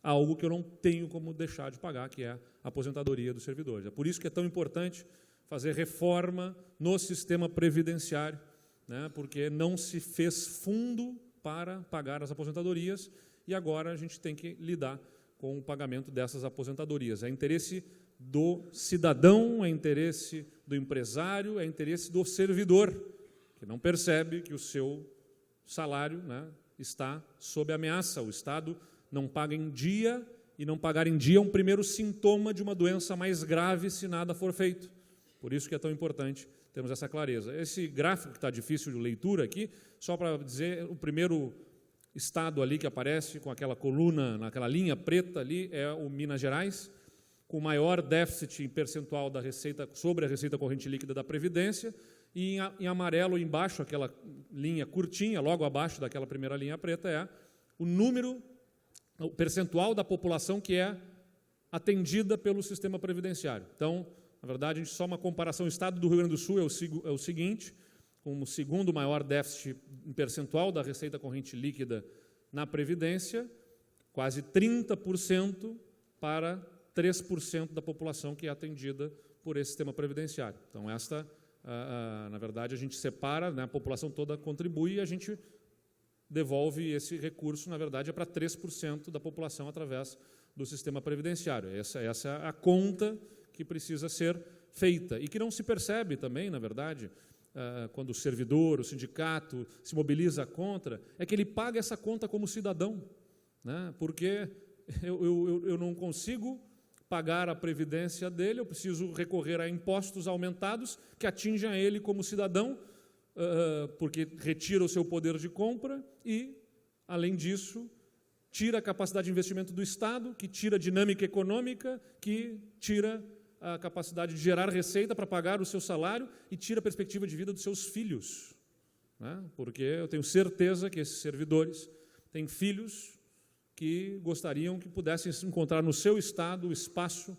algo que eu não tenho como deixar de pagar, que é a aposentadoria dos servidores. É por isso que é tão importante fazer reforma no sistema previdenciário, né, porque não se fez fundo para pagar as aposentadorias e agora a gente tem que lidar com o pagamento dessas aposentadorias. É interesse do cidadão, é interesse do empresário, é interesse do servidor, que não percebe que o seu salário, né, está sob ameaça. O Estado não paga em dia, e não pagar em dia é um primeiro sintoma de uma doença mais grave se nada for feito. Por isso que é tão importante termos essa clareza. Esse gráfico que está difícil de leitura aqui, só para dizer, o primeiro estado ali que aparece com aquela coluna, naquela linha preta ali, é o Minas Gerais, com maior déficit em percentual da receita, sobre a receita corrente líquida da Previdência, e em amarelo embaixo, aquela linha curtinha, logo abaixo daquela primeira linha preta, é o percentual da população que é atendida pelo sistema previdenciário. Então, na verdade, só uma comparação, o estado do Rio Grande do Sul é o seguinte, com o segundo maior déficit em percentual da receita corrente líquida na Previdência, quase 30% para 3% da população que é atendida por esse sistema previdenciário. Então, na verdade, a gente separa, né, a população toda contribui e a gente devolve esse recurso, na verdade, para 3% da população através do sistema previdenciário. Essa é a conta que precisa ser feita e que não se percebe também, na verdade, quando o servidor, o sindicato se mobiliza contra, é que ele paga essa conta como cidadão, né? Porque eu não consigo pagar a previdência dele, eu preciso recorrer a impostos aumentados que atingem a ele como cidadão, porque retira o seu poder de compra e, além disso, tira a capacidade de investimento do Estado, que tira a dinâmica econômica, que tira a capacidade de gerar receita para pagar o seu salário e tira a perspectiva de vida dos seus filhos, né? Porque eu tenho certeza que esses servidores têm filhos que gostariam que pudessem encontrar no seu estado o espaço,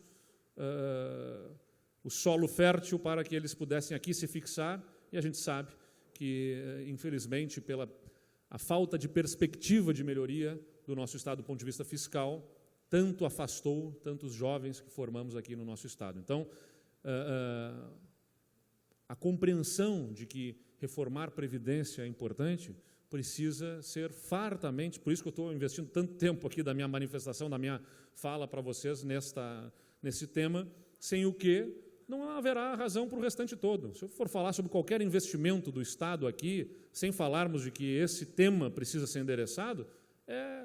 o solo fértil para que eles pudessem aqui se fixar, e a gente sabe que, infelizmente, pela a falta de perspectiva de melhoria do nosso estado do ponto de vista fiscal, tanto afastou tantos jovens que formamos aqui no nosso estado. Então, a compreensão de que reformar a Previdência é importante precisa ser fartamente, por isso que eu estou investindo tanto tempo aqui da minha manifestação, da minha fala para vocês nesse tema, sem o que não haverá razão para o restante todo. Se eu for falar sobre qualquer investimento do Estado aqui, sem falarmos de que esse tema precisa ser endereçado, é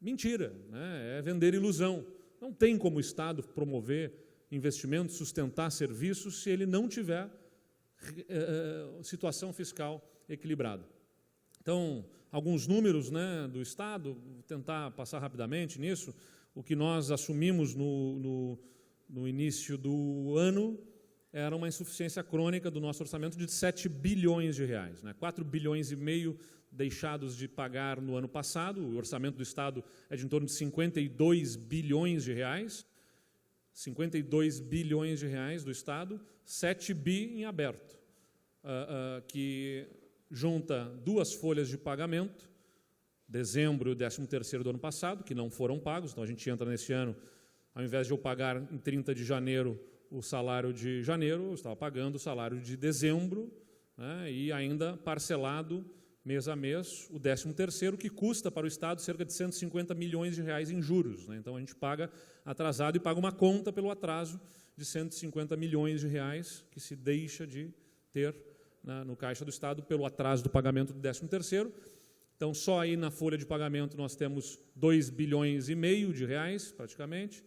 mentira, né? É vender ilusão. Não tem como o Estado promover investimentos, sustentar serviços, se ele não tiver situação fiscal equilibrada. Então, alguns números, né, do Estado, vou tentar passar rapidamente nisso. O que nós assumimos no início do ano era uma insuficiência crônica do nosso orçamento de 7 bilhões de reais, né? 4 bilhões e meio deixados de pagar no ano passado. O orçamento do Estado é de em torno de 52 bilhões de reais, 52 bilhões de reais do Estado, 7 bi em aberto, que junta duas folhas de pagamento, dezembro e o 13º do ano passado, que não foram pagos. Então a gente entra nesse ano, ao invés de eu pagar em 30 de janeiro o salário de janeiro, eu estava pagando o salário de dezembro, né, e ainda parcelado mês a mês o 13º, que custa para o Estado cerca de 150 milhões de reais em juros, né? Então a gente paga atrasado e paga uma conta pelo atraso de 150 milhões de reais que se deixa de ter, né, no caixa do Estado pelo atraso do pagamento do 13º. Então, só aí na folha de pagamento nós temos 2 bilhões e meio de reais, praticamente,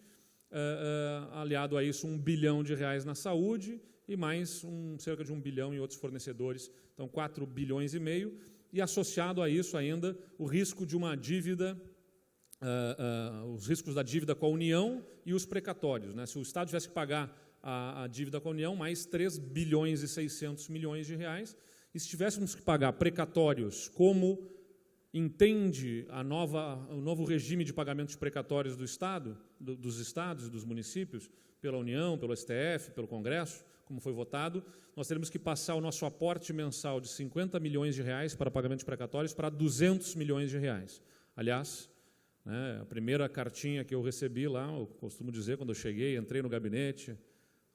aliado a isso 1 bilhão de reais na saúde e mais cerca de 1 bilhão em outros fornecedores, então 4 bilhões e meio, e associado a isso ainda o risco de uma dívida, os riscos da dívida com a União e os precatórios, né? Se o Estado tivesse que pagar a dívida com a União, mais 3 bilhões e 600 milhões de reais, e se tivéssemos que pagar precatórios como entende o novo regime de pagamento de precatórios do Estado, dos estados e dos municípios, pela União, pelo STF, pelo Congresso, como foi votado, nós teremos que passar o nosso aporte mensal de 50 milhões de reais para pagamento de precatórios para 200 milhões de reais. Aliás, né, a primeira cartinha que eu recebi lá, eu costumo dizer, quando eu cheguei, entrei no gabinete,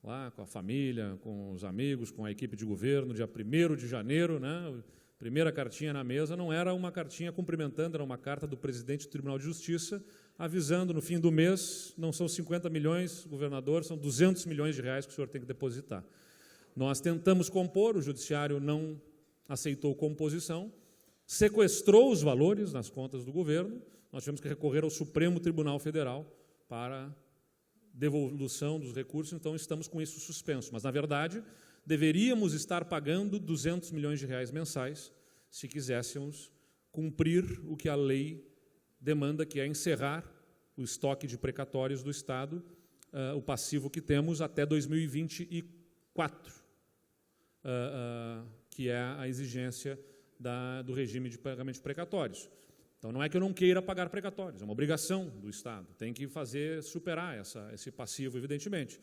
lá com a família, com os amigos, com a equipe de governo, dia 1º de janeiro, né, primeira cartinha na mesa, não era uma cartinha cumprimentando, era uma carta do presidente do Tribunal de Justiça, avisando no fim do mês, não são 50 milhões, governador, são 200 milhões de reais que o senhor tem que depositar. Nós tentamos compor, o judiciário não aceitou composição, sequestrou os valores nas contas do governo, nós tivemos que recorrer ao Supremo Tribunal Federal para devolução dos recursos, então estamos com isso suspenso. Mas, na verdade, deveríamos estar pagando 200 milhões de reais mensais se quiséssemos cumprir o que a lei demanda, que é encerrar o estoque de precatórios do Estado, o passivo que temos até 2024, que é a exigência do regime de pagamento de precatórios. Então, não é que eu não queira pagar precatórios, é uma obrigação do Estado, tem que fazer superar esse passivo, evidentemente.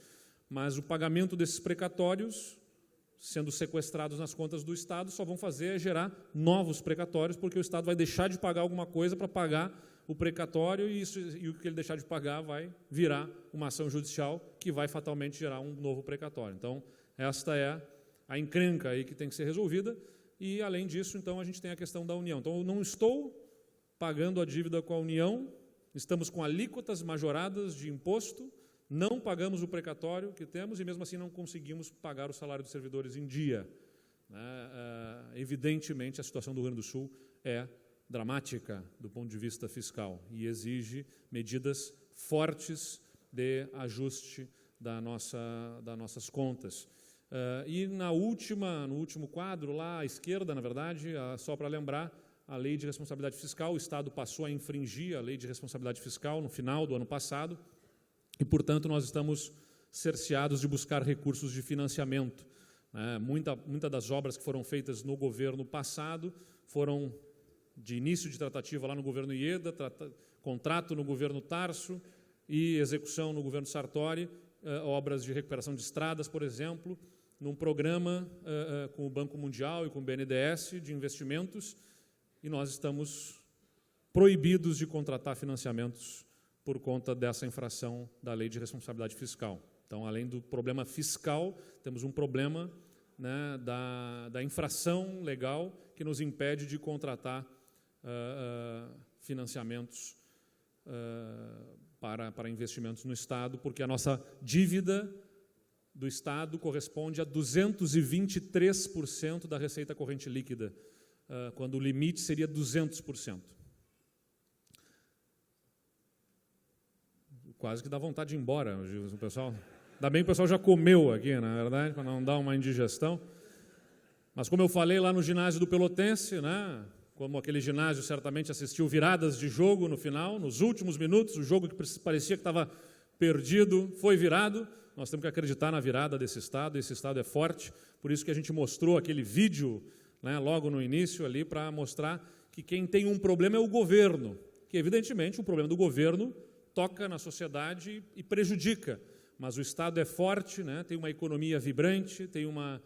Mas o pagamento desses precatórios, sendo sequestrados nas contas do Estado, só vão fazer é gerar novos precatórios, porque o Estado vai deixar de pagar alguma coisa para pagar o precatório, e o que ele deixar de pagar vai virar uma ação judicial que vai fatalmente gerar um novo precatório. Então, esta é a encrenca aí que tem que ser resolvida, e, além disso, então, a gente tem a questão da União. Então, eu não estou pagando a dívida com a União, estamos com alíquotas majoradas de imposto, não pagamos o precatório que temos e, mesmo assim, não conseguimos pagar o salário dos servidores em dia. Evidentemente, a situação do Rio Grande do Sul é dramática do ponto de vista fiscal e exige medidas fortes de ajuste das nossas contas. E no último quadro, lá à esquerda, na verdade, só para lembrar, a Lei de Responsabilidade Fiscal, o Estado passou a infringir a Lei de Responsabilidade Fiscal no final do ano passado, e, portanto, nós estamos cerceados de buscar recursos de financiamento. Muita das obras que foram feitas no governo passado foram de início de tratativa lá no governo Ieda, contrato no governo Tarso e execução no governo Sartori, obras de recuperação de estradas, por exemplo, num programa com o Banco Mundial e com o BNDES de investimentos, e nós estamos proibidos de contratar financiamentos por conta dessa infração da Lei de Responsabilidade Fiscal. Então, além do problema fiscal, temos um problema, né, da infração legal que nos impede de contratar financiamentos para investimentos no Estado, porque a nossa dívida do Estado corresponde a 223% da receita corrente líquida, quando o limite seria 200%. Quase que dá vontade de ir embora, o pessoal. Ainda bem que o pessoal já comeu aqui, na verdade, para não dar uma indigestão. Mas, como eu falei lá no ginásio do Pelotense, né, como aquele ginásio certamente assistiu viradas de jogo no final, nos últimos minutos, o jogo que parecia que estava perdido foi virado. Nós temos que acreditar na virada desse Estado, esse Estado é forte, por isso que a gente mostrou aquele vídeo, né, logo no início ali, para mostrar que quem tem um problema é o governo, que evidentemente o problema do governo toca na sociedade e prejudica, mas o Estado é forte, né, tem uma economia vibrante, tem uma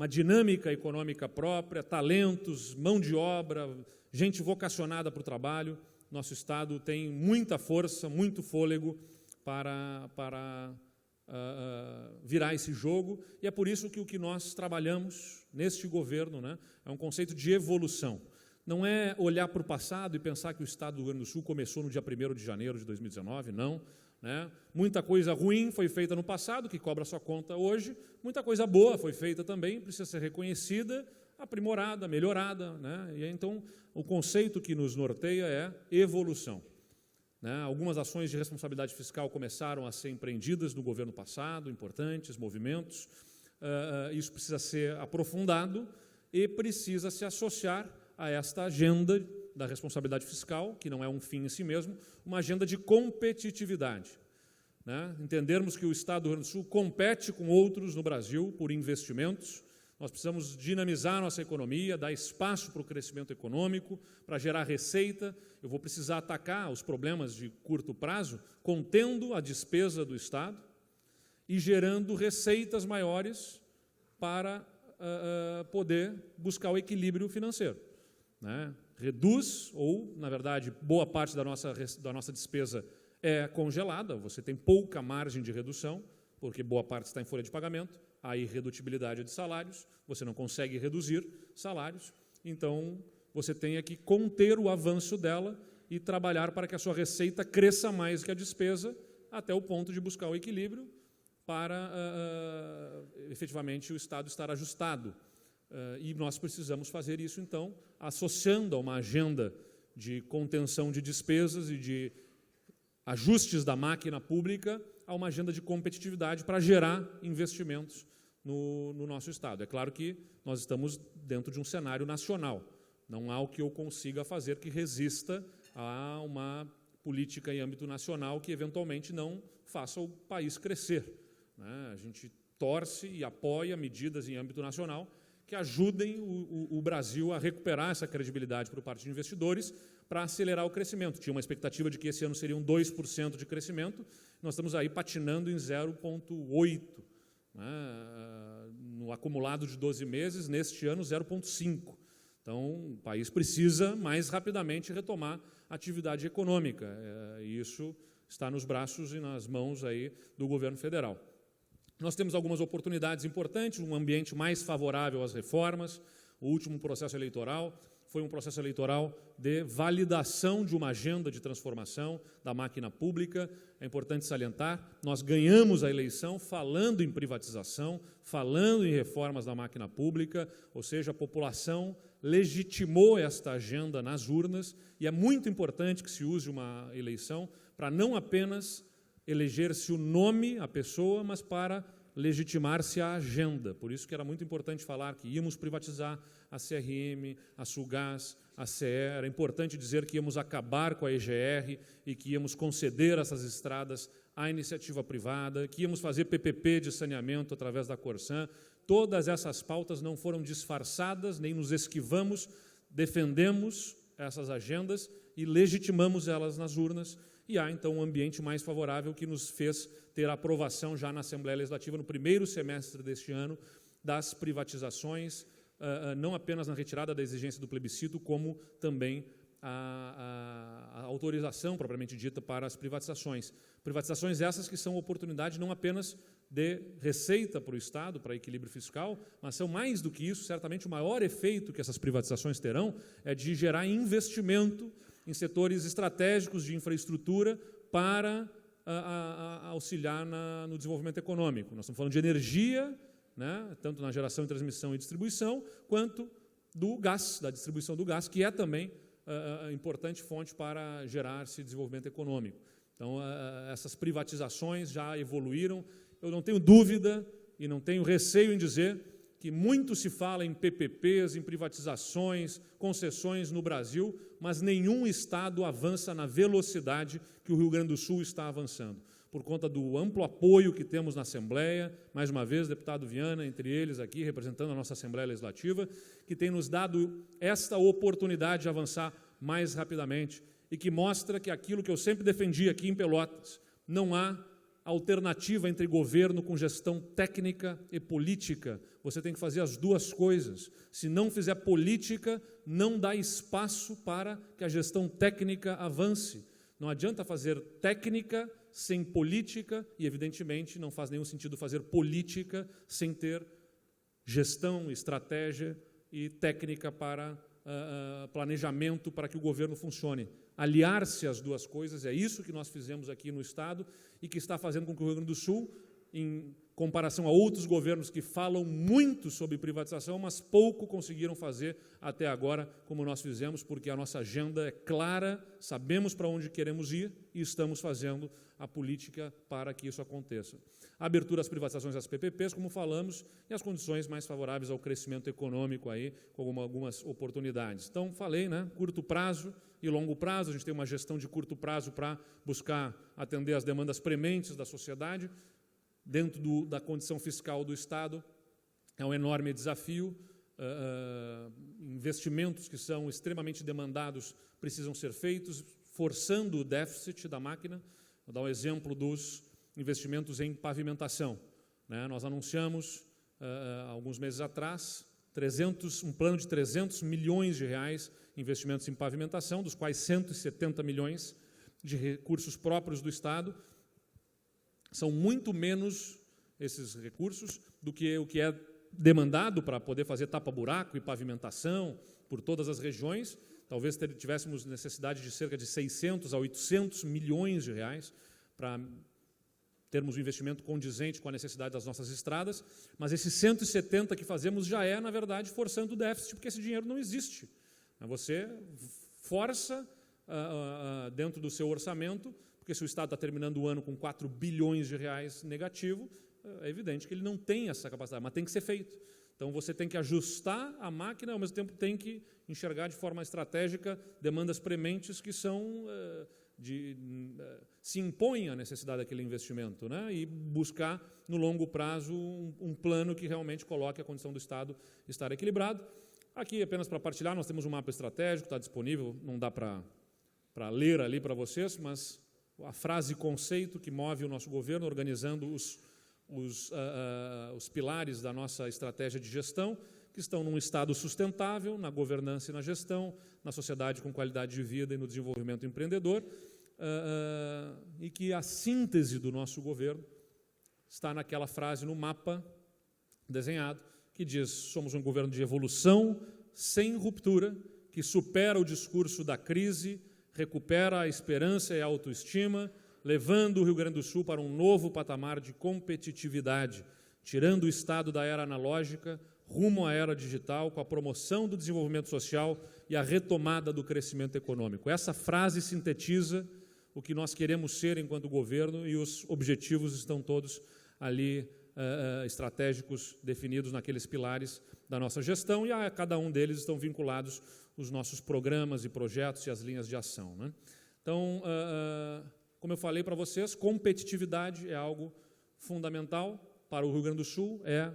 dinâmica econômica própria, talentos, mão de obra, gente vocacionada para o trabalho. Nosso Estado tem muita força, muito fôlego para virar esse jogo, e é por isso que o que nós trabalhamos neste governo, né, é um conceito de evolução. Não é olhar para o passado e pensar que o Estado do Rio Grande do Sul começou no dia 1º de janeiro de 2019, não. Né? Muita coisa ruim foi feita no passado, que cobra sua conta hoje, muita coisa boa foi feita também, precisa ser reconhecida, aprimorada, melhorada. Né? E então, o conceito que nos norteia é evolução. Né? Algumas ações de responsabilidade fiscal começaram a ser empreendidas no governo passado, importantes, movimentos. Isso precisa ser aprofundado e precisa se associar a esta agenda da responsabilidade fiscal, que não é um fim em si mesmo, uma agenda de competitividade. Né? Entendermos que o Estado do Rio Grande do Sul compete com outros no Brasil por investimentos. Nós precisamos dinamizar nossa economia, dar espaço para o crescimento econômico, para gerar receita. Eu vou precisar atacar os problemas de curto prazo, contendo a despesa do Estado e gerando receitas maiores para poder buscar o equilíbrio financeiro. Né? Reduz, ou, na verdade, boa parte da nossa despesa é congelada, você tem pouca margem de redução, porque boa parte está em folha de pagamento, há irredutibilidade de salários, você não consegue reduzir salários, então você tem que conter o avanço dela e trabalhar para que a sua receita cresça mais que a despesa, até o ponto de buscar o equilíbrio para, efetivamente, o Estado estar ajustado. E nós precisamos fazer isso, então, associando a uma agenda de contenção de despesas e de ajustes da máquina pública a uma agenda de competitividade para gerar investimentos no nosso Estado. É claro que nós estamos dentro de um cenário nacional, Não há o que eu consiga fazer que resista a uma política em âmbito nacional que, eventualmente, não faça o país crescer, né? A gente torce e apoia medidas em âmbito nacional que ajudem o Brasil a recuperar essa credibilidade para o parte de investidores, para acelerar o crescimento. Tinha uma expectativa de que esse ano seriam 2% de crescimento, nós estamos aí patinando em 0,8%, né? No acumulado de 12 meses, neste ano, 0,5%. Então, o país precisa mais rapidamente retomar a atividade econômica, e isso está nos braços e nas mãos aí do governo federal. Nós temos algumas oportunidades importantes, um ambiente mais favorável às reformas. O último processo eleitoral foi um processo eleitoral de validação de uma agenda de transformação da máquina pública. É importante salientar, nós ganhamos a eleição falando em privatização, falando em reformas da máquina pública, ou seja, a população legitimou esta agenda nas urnas, e é muito importante que se use uma eleição para não apenas eleger-se o nome, a pessoa, mas para legitimar-se a agenda. Por isso que era muito importante falar que íamos privatizar a CRM, a Sulgás, a CE. Era importante dizer que íamos acabar com a EGR e que íamos conceder essas estradas à iniciativa privada, que íamos fazer PPP de saneamento através da Corsan. Todas essas pautas não foram disfarçadas, nem nos esquivamos, defendemos essas agendas e legitimamos elas nas urnas, e há, então, um ambiente mais favorável que nos fez ter a aprovação já na Assembleia Legislativa, no primeiro semestre deste ano, das privatizações, não apenas na retirada da exigência do plebiscito, como também a autorização, propriamente dita, para as privatizações. Privatizações essas que são oportunidade não apenas de receita para o Estado, para equilíbrio fiscal, mas são mais do que isso. Certamente o maior efeito que essas privatizações terão é de gerar investimento em setores estratégicos de infraestrutura para auxiliar no desenvolvimento econômico. Nós estamos falando de energia, né, tanto na geração, transmissão e distribuição, quanto do gás, da distribuição do gás, que é também importante fonte para gerar-se desenvolvimento econômico. Então, essas privatizações já evoluíram. Eu não tenho dúvida e não tenho receio em dizer que muito se fala em PPPs, em privatizações, concessões no Brasil, mas nenhum Estado avança na velocidade que o Rio Grande do Sul está avançando, por conta do amplo apoio que temos na Assembleia, mais uma vez, deputado Viana, entre eles aqui, representando a nossa Assembleia Legislativa, que tem nos dado esta oportunidade de avançar mais rapidamente e que mostra que aquilo que eu sempre defendi aqui em Pelotas, não há alternativa entre governo com gestão técnica e política. Você tem que fazer as duas coisas. Se não fizer política, não dá espaço para que a gestão técnica avance. Não adianta fazer técnica sem política e, evidentemente, não faz nenhum sentido fazer política sem ter gestão, estratégia e técnica para planejamento para que o governo funcione. Aliar-se às duas coisas, é isso que nós fizemos aqui no Estado e que está fazendo com que o Rio Grande do Sul, em comparação a outros governos que falam muito sobre privatização, mas pouco conseguiram fazer até agora, como nós fizemos, porque a nossa agenda é clara, sabemos para onde queremos ir e estamos fazendo a política para que isso aconteça. A abertura às privatizações das PPPs, como falamos, e as condições mais favoráveis ao crescimento econômico, aí, com algumas oportunidades. Então, falei, né, curto prazo e longo prazo. A gente tem uma gestão de curto prazo para buscar atender às demandas prementes da sociedade, dentro da condição fiscal do Estado. É um enorme desafio. Investimentos que são extremamente demandados precisam ser feitos, forçando o déficit da máquina. Vou dar um exemplo dos investimentos em pavimentação, né? Nós anunciamos, alguns meses atrás, um plano de 300 milhões de reais em investimentos em pavimentação, dos quais 170 milhões de recursos próprios do Estado. São muito menos esses recursos do que o que é demandado para poder fazer tapa-buraco e pavimentação por todas as regiões. Talvez tivéssemos necessidade de cerca de 600 a 800 milhões de reais para termos um investimento condizente com a necessidade das nossas estradas, mas esses 170 que fazemos já é, na verdade, forçando o déficit, porque esse dinheiro não existe. Você força dentro do seu orçamento, porque se o Estado está terminando o ano com 4 bilhões de reais negativo, é evidente que ele não tem essa capacidade, mas tem que ser feito. Então, você tem que ajustar a máquina, ao mesmo tempo tem que enxergar de forma estratégica demandas prementes que são se impõem a necessidade daquele investimento, né? E buscar, no longo prazo, um plano que realmente coloque a condição do Estado estar equilibrado. Aqui, apenas para partilhar, nós temos um mapa estratégico, está disponível, não dá para ler ali para vocês, mas a frase conceito que move o nosso governo, organizando os pilares da nossa estratégia de gestão, que estão num Estado sustentável, na governança e na gestão, na sociedade com qualidade de vida e no desenvolvimento empreendedor, e que a síntese do nosso governo está naquela frase no mapa desenhado, que diz: somos um governo de evolução, sem ruptura, que supera o discurso da crise, recupera a esperança e a autoestima, levando o Rio Grande do Sul para um novo patamar de competitividade, tirando o Estado da era analógica, rumo à era digital, com a promoção do desenvolvimento social e a retomada do crescimento econômico. Essa frase sintetiza o que nós queremos ser enquanto governo, e os objetivos estão todos ali estratégicos, definidos naqueles pilares da nossa gestão, e a cada um deles estão vinculados os nossos programas e projetos e as linhas de ação, né? Então, como eu falei para vocês, competitividade é algo fundamental para o Rio Grande do Sul, é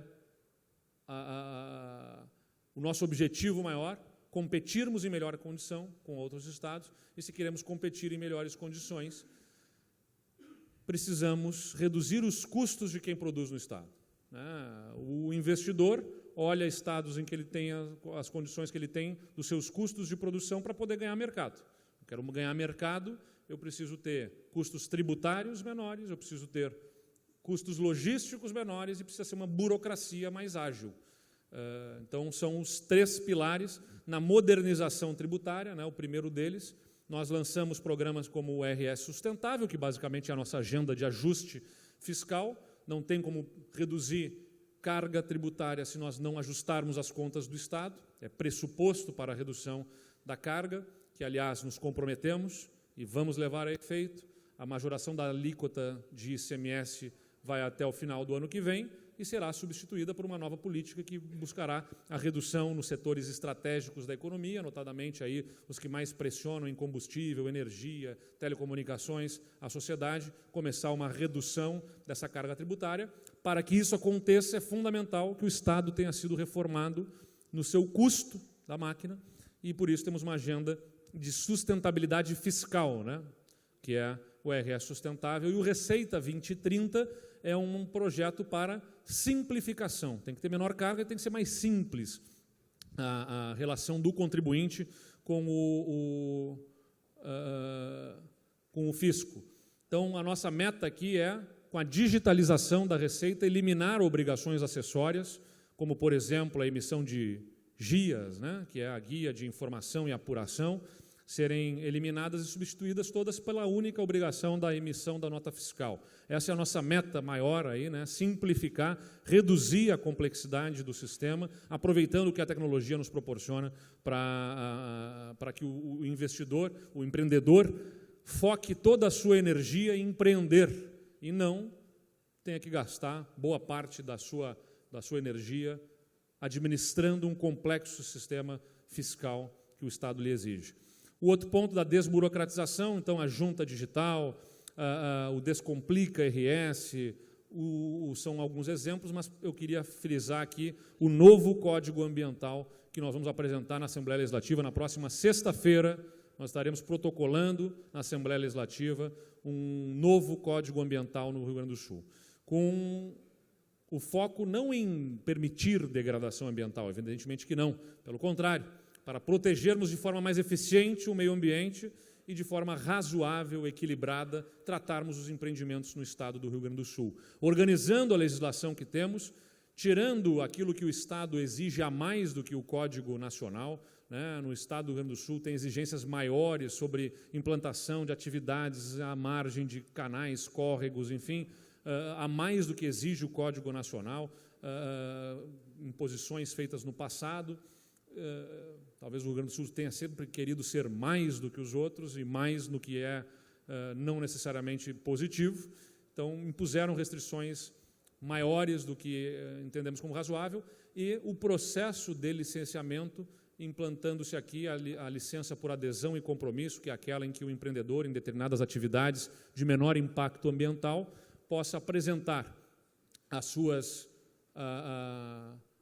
o nosso objetivo maior, competirmos em melhor condição com outros estados, e se queremos competir em melhores condições, precisamos reduzir os custos de quem produz no estado, né? O investidor olha estados em que ele tem as condições que ele tem dos seus custos de produção para poder ganhar mercado. Eu quero ganhar mercado, eu preciso ter custos tributários menores, eu preciso ter custos logísticos menores e precisa ser uma burocracia mais ágil. Então, são os 3 pilares na modernização tributária, né? O primeiro deles, nós lançamos programas como o RS Sustentável, que basicamente é a nossa agenda de ajuste fiscal. Não tem como reduzir carga tributária se nós não ajustarmos as contas do Estado. É pressuposto para a redução da carga, que, aliás, nos comprometemos e vamos levar a efeito. A majoração da alíquota de ICMS vai até o final do ano que vem e será substituída por uma nova política que buscará a redução nos setores estratégicos da economia, notadamente aí os que mais pressionam em combustível, energia, telecomunicações, a sociedade, começar uma redução dessa carga tributária. Para que isso aconteça, é fundamental que o Estado tenha sido reformado no seu custo da máquina, e por isso temos uma agenda de sustentabilidade fiscal, né? Que é o RS Sustentável, e o Receita 2030 é um projeto para simplificação. Tem que ter menor carga e tem que ser mais simples a relação do contribuinte com o fisco. Então, a nossa meta aqui é, com a digitalização da Receita, eliminar obrigações acessórias, como, por exemplo, a emissão de GIAs, né, que é a Guia de Informação e Apuração, serem eliminadas e substituídas todas pela única obrigação da emissão da nota fiscal. Essa é a nossa meta maior aí, né? Simplificar, reduzir a complexidade do sistema, aproveitando o que a tecnologia nos proporciona para que o investidor, o empreendedor, foque toda a sua energia em empreender e não tenha que gastar boa parte da sua energia administrando um complexo sistema fiscal que o Estado lhe exige. O outro ponto da desburocratização, então, a junta digital, o Descomplica RS, são alguns exemplos, mas eu queria frisar aqui o novo Código Ambiental que nós vamos apresentar na Assembleia Legislativa na próxima sexta-feira. Nós estaremos protocolando na Assembleia Legislativa um novo Código Ambiental no Rio Grande do Sul, com o foco não em permitir degradação ambiental, evidentemente que não, pelo contrário, para protegermos de forma mais eficiente o meio ambiente e de forma razoável, equilibrada, tratarmos os empreendimentos no estado do Rio Grande do Sul, organizando a legislação que temos, tirando aquilo que o Estado exige a mais do que o Código Nacional, né? No estado do Rio Grande do Sul tem exigências maiores sobre implantação de atividades à margem de canais, córregos, enfim, a mais do que exige o Código Nacional, imposições feitas no passado. Talvez o Rio Grande do Sul tenha sempre querido ser mais do que os outros e mais no que é não necessariamente positivo. Então, impuseram restrições maiores do que entendemos como razoável e o processo de licenciamento, implantando-se aqui a licença por adesão e compromisso, que é aquela em que o empreendedor, em determinadas atividades de menor impacto ambiental, possa apresentar as suas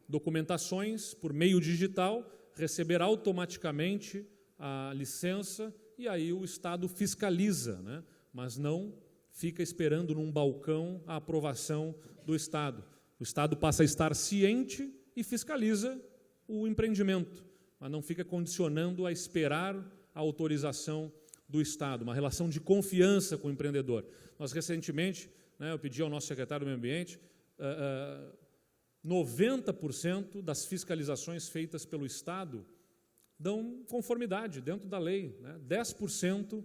documentações por meio digital, receber automaticamente a licença e aí o Estado fiscaliza, né? Mas não fica esperando num balcão a aprovação do Estado. O Estado passa a estar ciente e fiscaliza o empreendimento, mas não fica condicionando a esperar a autorização do Estado, uma relação de confiança com o empreendedor. Nós, recentemente, né, eu pedi ao nosso secretário do Meio Ambiente, 90% das fiscalizações feitas pelo Estado dão conformidade dentro da lei, né? 10%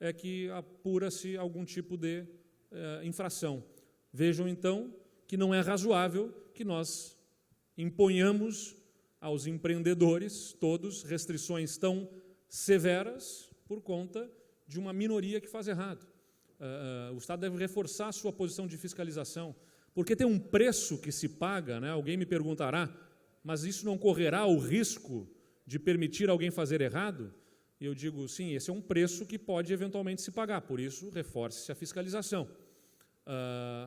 é que apura-se algum tipo de infração. Vejam, então, que não é razoável que nós imponhamos aos empreendedores todos restrições tão severas por conta de uma minoria que faz errado. O Estado deve reforçar a sua posição de fiscalização, porque tem um preço que se paga, né? Alguém me perguntará, mas isso não correrá o risco de permitir alguém fazer errado? E eu digo, sim, esse é um preço que pode eventualmente se pagar, por isso reforce-se a fiscalização.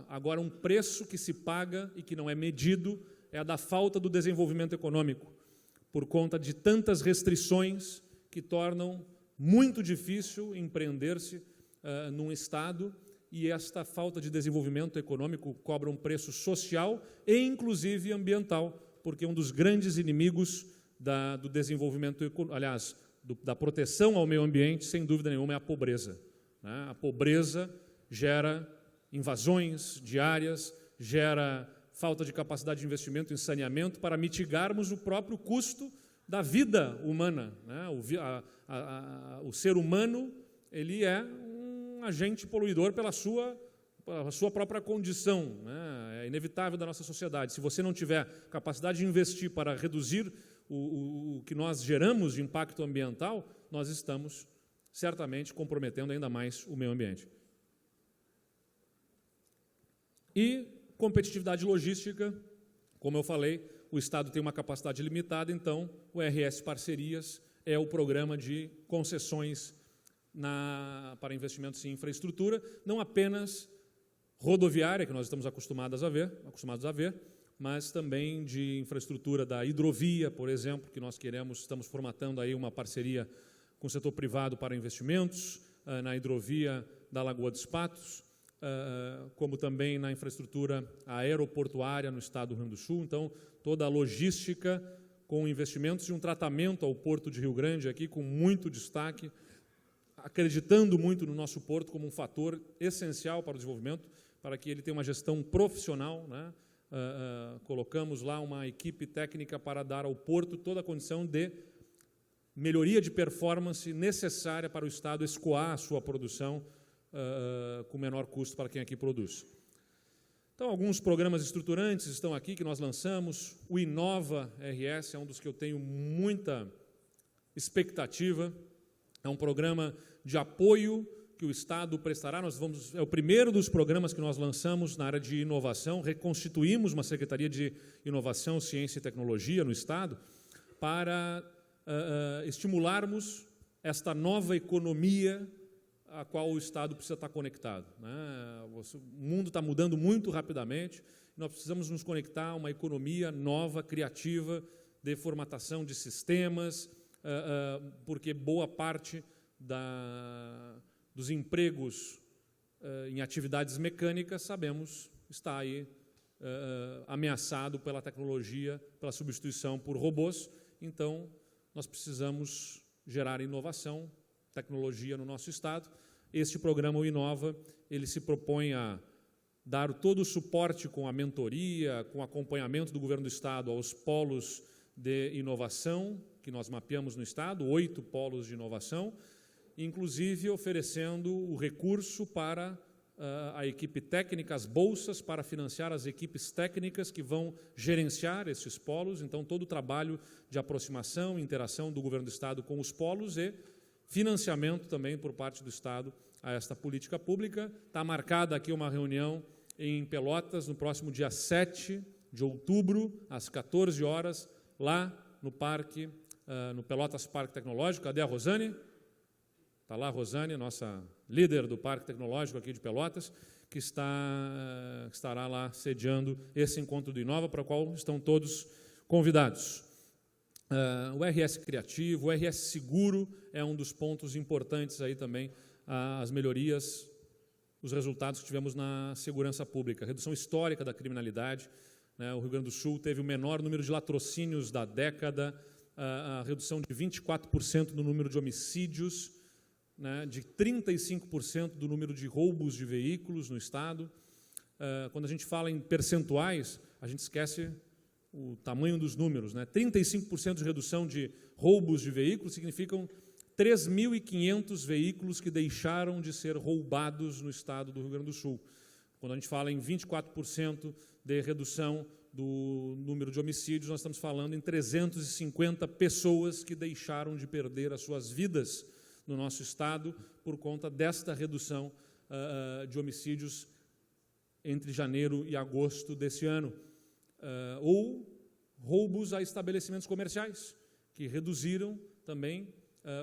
Agora, um preço que se paga e que não é medido é a da falta do desenvolvimento econômico, por conta de tantas restrições que tornam muito difícil empreender-se num Estado, e esta falta de desenvolvimento econômico cobra um preço social e, inclusive, ambiental, porque um dos grandes inimigos do desenvolvimento, aliás, da proteção ao meio ambiente, sem dúvida nenhuma, é a pobreza, né? A pobreza gera invasões diárias, gera falta de capacidade de investimento em saneamento para mitigarmos o próprio custo da vida humana, né? O ser humano, ele é um agente poluidor pela sua própria condição, né? É inevitável da nossa sociedade. Se você não tiver capacidade de investir para reduzir o que nós geramos de impacto ambiental, nós estamos certamente comprometendo ainda mais o meio ambiente. E competitividade logística, como eu falei, o Estado tem uma capacidade limitada, então o RS Parcerias é o programa de concessões para investimentos em infraestrutura, não apenas rodoviária, que nós estamos acostumados a ver, mas também de infraestrutura da hidrovia, por exemplo, que nós estamos formatando aí uma parceria com o setor privado para investimentos na hidrovia da Lagoa dos Patos, como também na infraestrutura aeroportuária no estado do Rio Grande do Sul. Então, toda a logística com investimentos e um tratamento ao Porto de Rio Grande aqui com muito destaque, acreditando muito no nosso porto como um fator essencial para o desenvolvimento, para que ele tenha uma gestão profissional, né? Colocamos lá uma equipe técnica para dar ao porto toda a condição de melhoria de performance necessária para o Estado escoar a sua produção com menor custo para quem aqui produz. Então, alguns programas estruturantes estão aqui que nós lançamos. O Inova RS é um dos que eu tenho muita expectativa. É um programa de apoio que o Estado prestará. É o primeiro dos programas que nós lançamos na área de inovação. Reconstituímos uma Secretaria de Inovação, Ciência e Tecnologia no Estado para estimularmos esta nova economia a qual o Estado precisa estar conectado, né? O mundo está mudando muito rapidamente, nós precisamos nos conectar a uma economia nova, criativa, de formatação de sistemas, porque boa parte dos empregos em atividades mecânicas, sabemos, está aí ameaçado pela tecnologia, pela substituição por robôs. Então, nós precisamos gerar inovação, tecnologia no nosso Estado. Este programa, o Inova, ele se propõe a dar todo o suporte com a mentoria, com o acompanhamento do governo do Estado aos polos de inovação que nós mapeamos no Estado, 8 polos de inovação, inclusive oferecendo o recurso para a equipe técnica, as bolsas para financiar as equipes técnicas que vão gerenciar esses polos. Então, todo o trabalho de aproximação, interação do governo do Estado com os polos e financiamento também por parte do Estado a esta política pública. Está marcada aqui uma reunião em Pelotas no próximo dia 7 de outubro, às 14 horas, lá no parque, no Pelotas Parque Tecnológico. Cadê a Rosane? Está lá a Rosane, nossa líder do Parque Tecnológico aqui de Pelotas, que estará lá sediando esse encontro do Inova, para o qual estão todos convidados. O RS Criativo, o RS Seguro é um dos pontos importantes aí também, as melhorias, os resultados que tivemos na segurança pública, redução histórica da criminalidade, né? O Rio Grande do Sul teve o menor número de latrocínios da década, a redução de 24% no número de homicídios, né? De 35% do número de roubos de veículos no Estado. Quando a gente fala em percentuais, a gente esquece o tamanho dos números, né? 35% de redução de roubos de veículos significam 3.500 veículos que deixaram de ser roubados no Estado do Rio Grande do Sul. Quando a gente fala em 24% de redução do número de homicídios, nós estamos falando em 350 pessoas que deixaram de perder as suas vidas no nosso Estado por conta desta redução de homicídios entre janeiro e agosto desse ano. Ou roubos a estabelecimentos comerciais, que reduziram também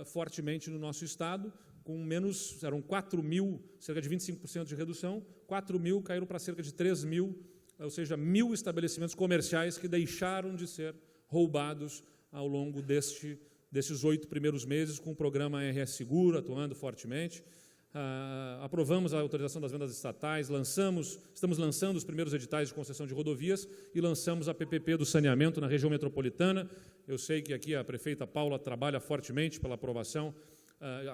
fortemente no nosso Estado, com menos, eram 4.000, cerca de 25% de redução, 4.000 caíram para cerca de 3.000, ou seja, 1.000 estabelecimentos comerciais que deixaram de ser roubados ao longo desses 8 primeiros meses, com o programa RS Seguro atuando fortemente. Aprovamos a autorização das vendas estatais, estamos lançando os primeiros editais de concessão de rodovias e lançamos a PPP do saneamento na região metropolitana. Eu sei que aqui a prefeita Paula trabalha fortemente pela aprovação,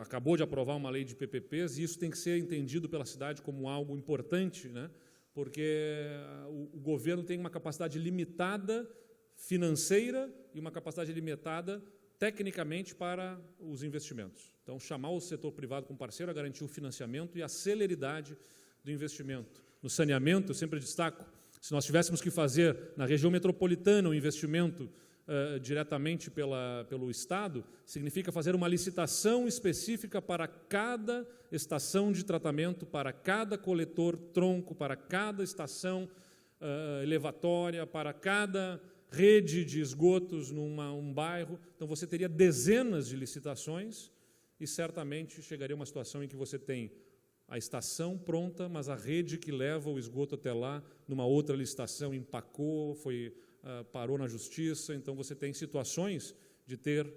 acabou de aprovar uma lei de PPPs, e isso tem que ser entendido pela cidade como algo importante, né? Porque o governo tem uma capacidade limitada financeira e uma capacidade limitada tecnicamente para os investimentos. Então, chamar o setor privado como parceiro a garantir o financiamento e a celeridade do investimento. No saneamento, eu sempre destaco, se nós tivéssemos que fazer na região metropolitana um investimento diretamente pelo Estado, significa fazer uma licitação específica para cada estação de tratamento, para cada coletor tronco, para cada estação elevatória, para cada rede de esgotos num bairro. Então, você teria dezenas de licitações e certamente chegaria a uma situação em que você tem a estação pronta, mas a rede que leva o esgoto até lá, numa outra licitação, empacou, parou na justiça. Então, você tem situações de ter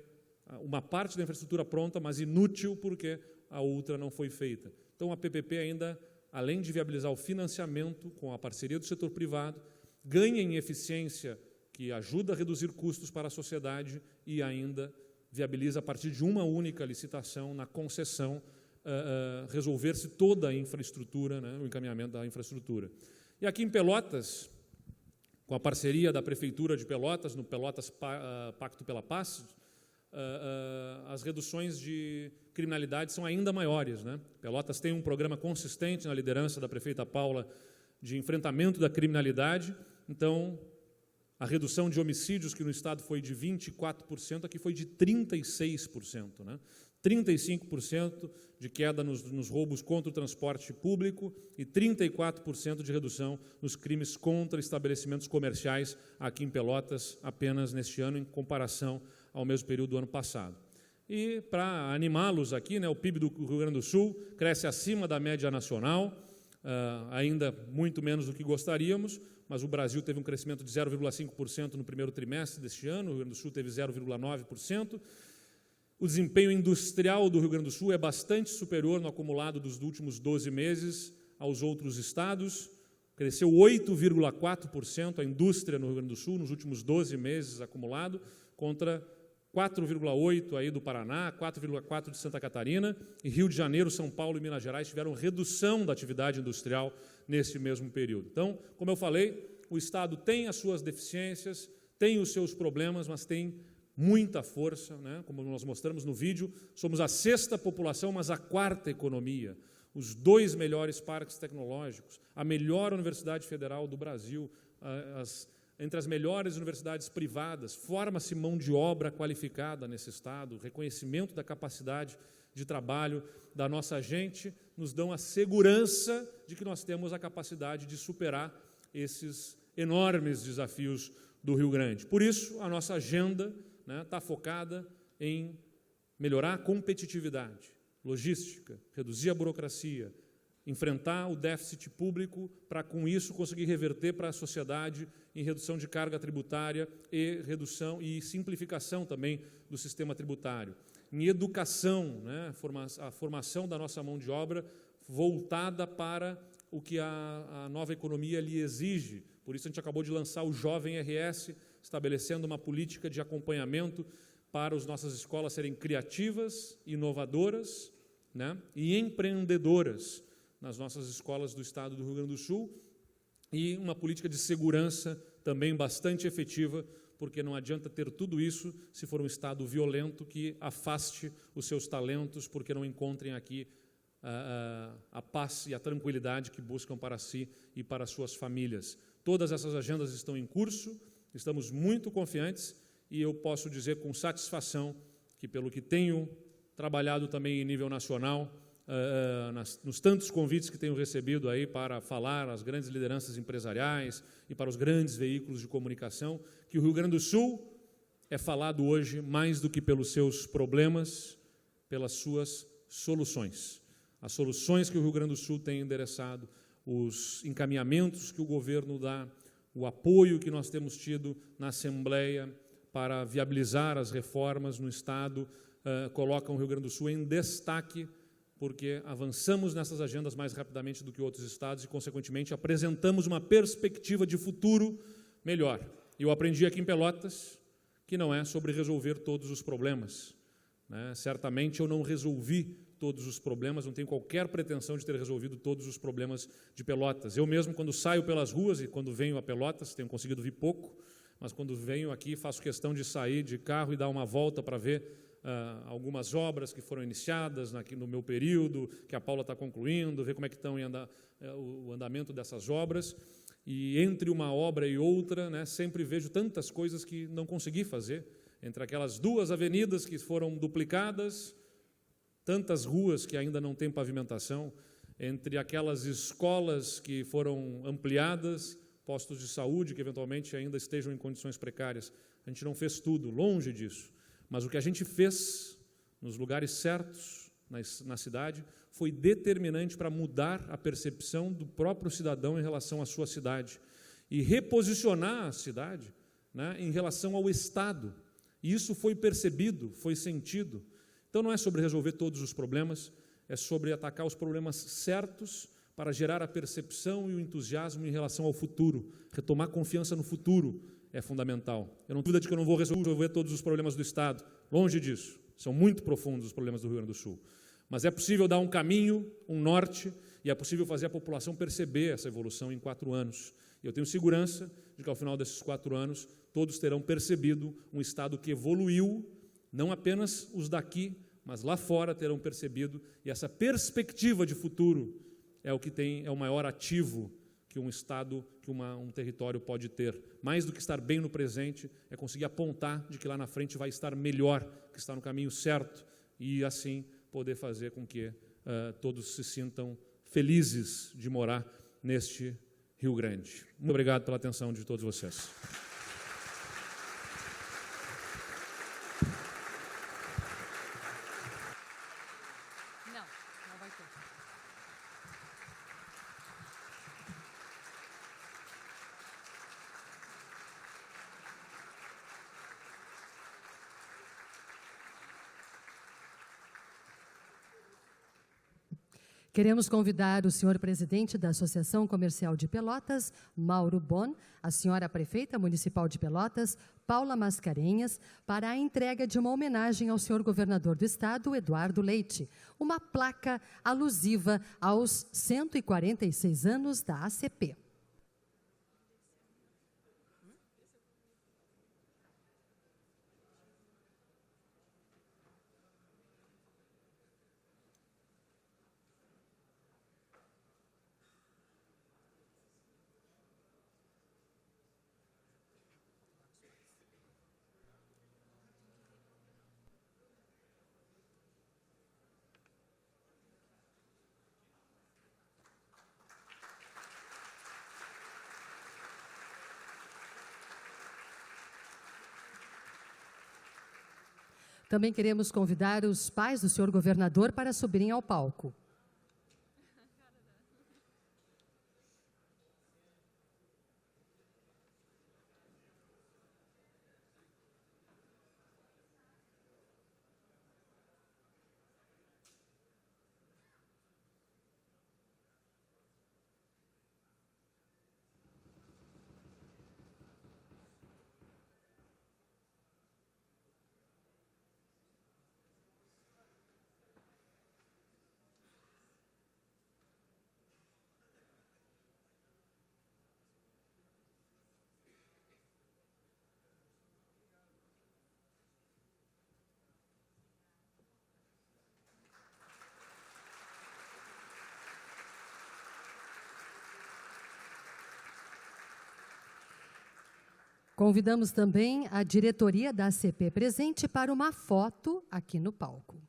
uma parte da infraestrutura pronta, mas inútil porque a outra não foi feita. Então, a PPP ainda, além de viabilizar o financiamento com a parceria do setor privado, ganha em eficiência, que ajuda a reduzir custos para a sociedade, e ainda viabiliza, a partir de uma única licitação, na concessão, resolver-se toda a infraestrutura, né, o encaminhamento da infraestrutura. E aqui em Pelotas, com a parceria da Prefeitura de Pelotas, no Pelotas Pacto pela Paz, as reduções de criminalidade são ainda maiores, né? Pelotas tem um programa consistente na liderança da prefeita Paula de enfrentamento da criminalidade. Então, a redução de homicídios, que no Estado foi de 24%, aqui foi de 36%, né? 35% de queda nos roubos contra o transporte público e 34% de redução nos crimes contra estabelecimentos comerciais aqui em Pelotas, apenas neste ano, em comparação ao mesmo período do ano passado. E, para animá-los aqui, né, o PIB do Rio Grande do Sul cresce acima da média nacional, ainda muito menos do que gostaríamos, mas o Brasil teve um crescimento de 0,5% no primeiro trimestre deste ano, o Rio Grande do Sul teve 0,9%. O desempenho industrial do Rio Grande do Sul é bastante superior no acumulado dos últimos 12 meses aos outros estados. Cresceu 8,4% a indústria no Rio Grande do Sul nos últimos 12 meses acumulado, contra 4,8% aí do Paraná, 4,4% de Santa Catarina, e Rio de Janeiro, São Paulo e Minas Gerais tiveram redução da atividade industrial nesse mesmo período. Então, como eu falei, o Estado tem as suas deficiências, tem os seus problemas, mas tem muita força, né? Como nós mostramos no vídeo, somos a 6ª população, mas a 4ª economia, os 2 melhores parques tecnológicos, a melhor universidade federal do Brasil, entre as melhores universidades privadas, forma-se mão de obra qualificada nesse Estado, reconhecimento da capacidade de trabalho da nossa gente, nos dão a segurança de que nós temos a capacidade de superar esses enormes desafios do Rio Grande. Por isso, a nossa agenda está focada em melhorar a competitividade, logística, reduzir a burocracia, enfrentar o déficit público para, com isso, conseguir reverter para a sociedade em redução de carga tributária e redução e simplificação também do sistema tributário. Em educação, a formação da nossa mão de obra voltada para o que a nova economia lhe exige. Por isso, a gente acabou de lançar o Jovem RS, estabelecendo uma política de acompanhamento para as nossas escolas serem criativas, inovadoras, e empreendedoras nas nossas escolas do estado do Rio Grande do Sul, e uma política de segurança também bastante efetiva, porque não adianta ter tudo isso se for um estado violento que afaste os seus talentos, porque não encontrem aqui a paz e a tranquilidade que buscam para si e para suas famílias. Todas essas agendas estão em curso, estamos muito confiantes e eu posso dizer com satisfação que, pelo que tenho trabalhado também em nível nacional, nos tantos convites que tenho recebido aí para falar às grandes lideranças empresariais e para os grandes veículos de comunicação, que o Rio Grande do Sul é falado hoje mais do que pelos seus problemas, pelas suas soluções. As soluções que o Rio Grande do Sul tem endereçado, os encaminhamentos que o governo dá, o apoio que nós temos tido na Assembleia para viabilizar as reformas no Estado, colocam o Rio Grande do Sul em destaque, porque avançamos nessas agendas mais rapidamente do que outros estados e, consequentemente, apresentamos uma perspectiva de futuro melhor. E eu aprendi aqui em Pelotas que não é sobre resolver todos os problemas. Certamente eu não resolvi todos os problemas, não tenho qualquer pretensão de ter resolvido todos os problemas de Pelotas. Eu mesmo, quando saio pelas ruas e quando venho a Pelotas, tenho conseguido vir pouco, mas quando venho aqui faço questão de sair de carro e dar uma volta para ver algumas obras que foram iniciadas no meu período, que a Paula está concluindo, ver como é que estão o andamento dessas obras. E entre uma obra e outra, sempre vejo tantas coisas que não consegui fazer. Entre aquelas 2 avenidas que foram duplicadas, tantas ruas que ainda não têm pavimentação, entre aquelas escolas que foram ampliadas, postos de saúde que eventualmente ainda estejam em condições precárias. A gente não fez tudo, longe disso. Mas o que a gente fez nos lugares certos, na cidade, foi determinante para mudar a percepção do próprio cidadão em relação à sua cidade e reposicionar a cidade em relação ao Estado. E isso foi percebido, foi sentido. Então, não é sobre resolver todos os problemas, é sobre atacar os problemas certos para gerar a percepção e o entusiasmo em relação ao futuro. Retomar confiança no futuro é fundamental. Eu não tenho dúvida de que eu não vou resolver todos os problemas do Estado, longe disso. São muito profundos os problemas do Rio Grande do Sul. Mas é possível dar um caminho, um norte, e é possível fazer a população perceber essa evolução em 4 anos. E eu tenho segurança de que, ao final desses 4 anos, todos terão percebido um Estado que evoluiu, não apenas os daqui, mas lá fora terão percebido, e essa perspectiva de futuro é o maior ativo que um Estado, que um território pode ter. Mais do que estar bem no presente, é conseguir apontar de que lá na frente vai estar melhor, que está no caminho certo, e assim poder fazer com que todos se sintam felizes de morar neste Rio Grande. Muito obrigado pela atenção de todos vocês. Não vai ter. Queremos convidar o senhor presidente da Associação Comercial de Pelotas, Mauro Bon, a senhora prefeita municipal de Pelotas, Paula Mascarenhas, para a entrega de uma homenagem ao senhor governador do estado, Eduardo Leite, uma placa alusiva aos 146 anos da ACP. Também queremos convidar os pais do senhor governador para subirem ao palco. Convidamos também a diretoria da ACP presente para uma foto aqui no palco.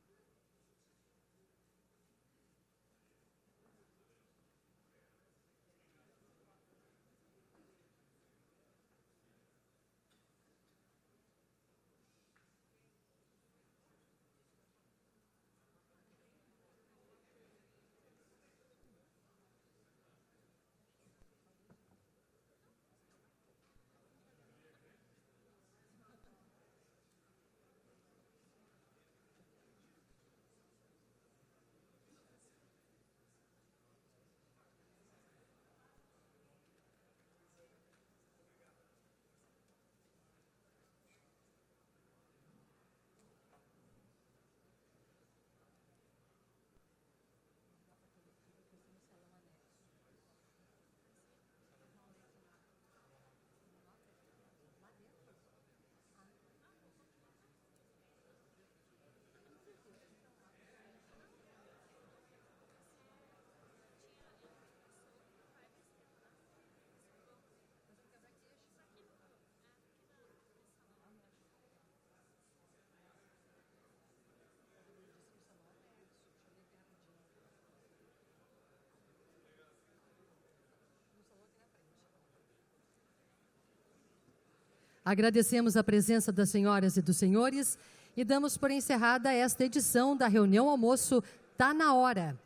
Agradecemos a presença das senhoras e dos senhores e damos por encerrada esta edição da reunião almoço Tá na Hora.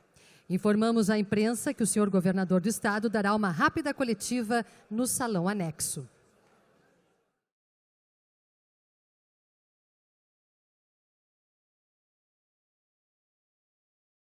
Informamos à imprensa que o senhor governador do estado dará uma rápida coletiva no salão anexo.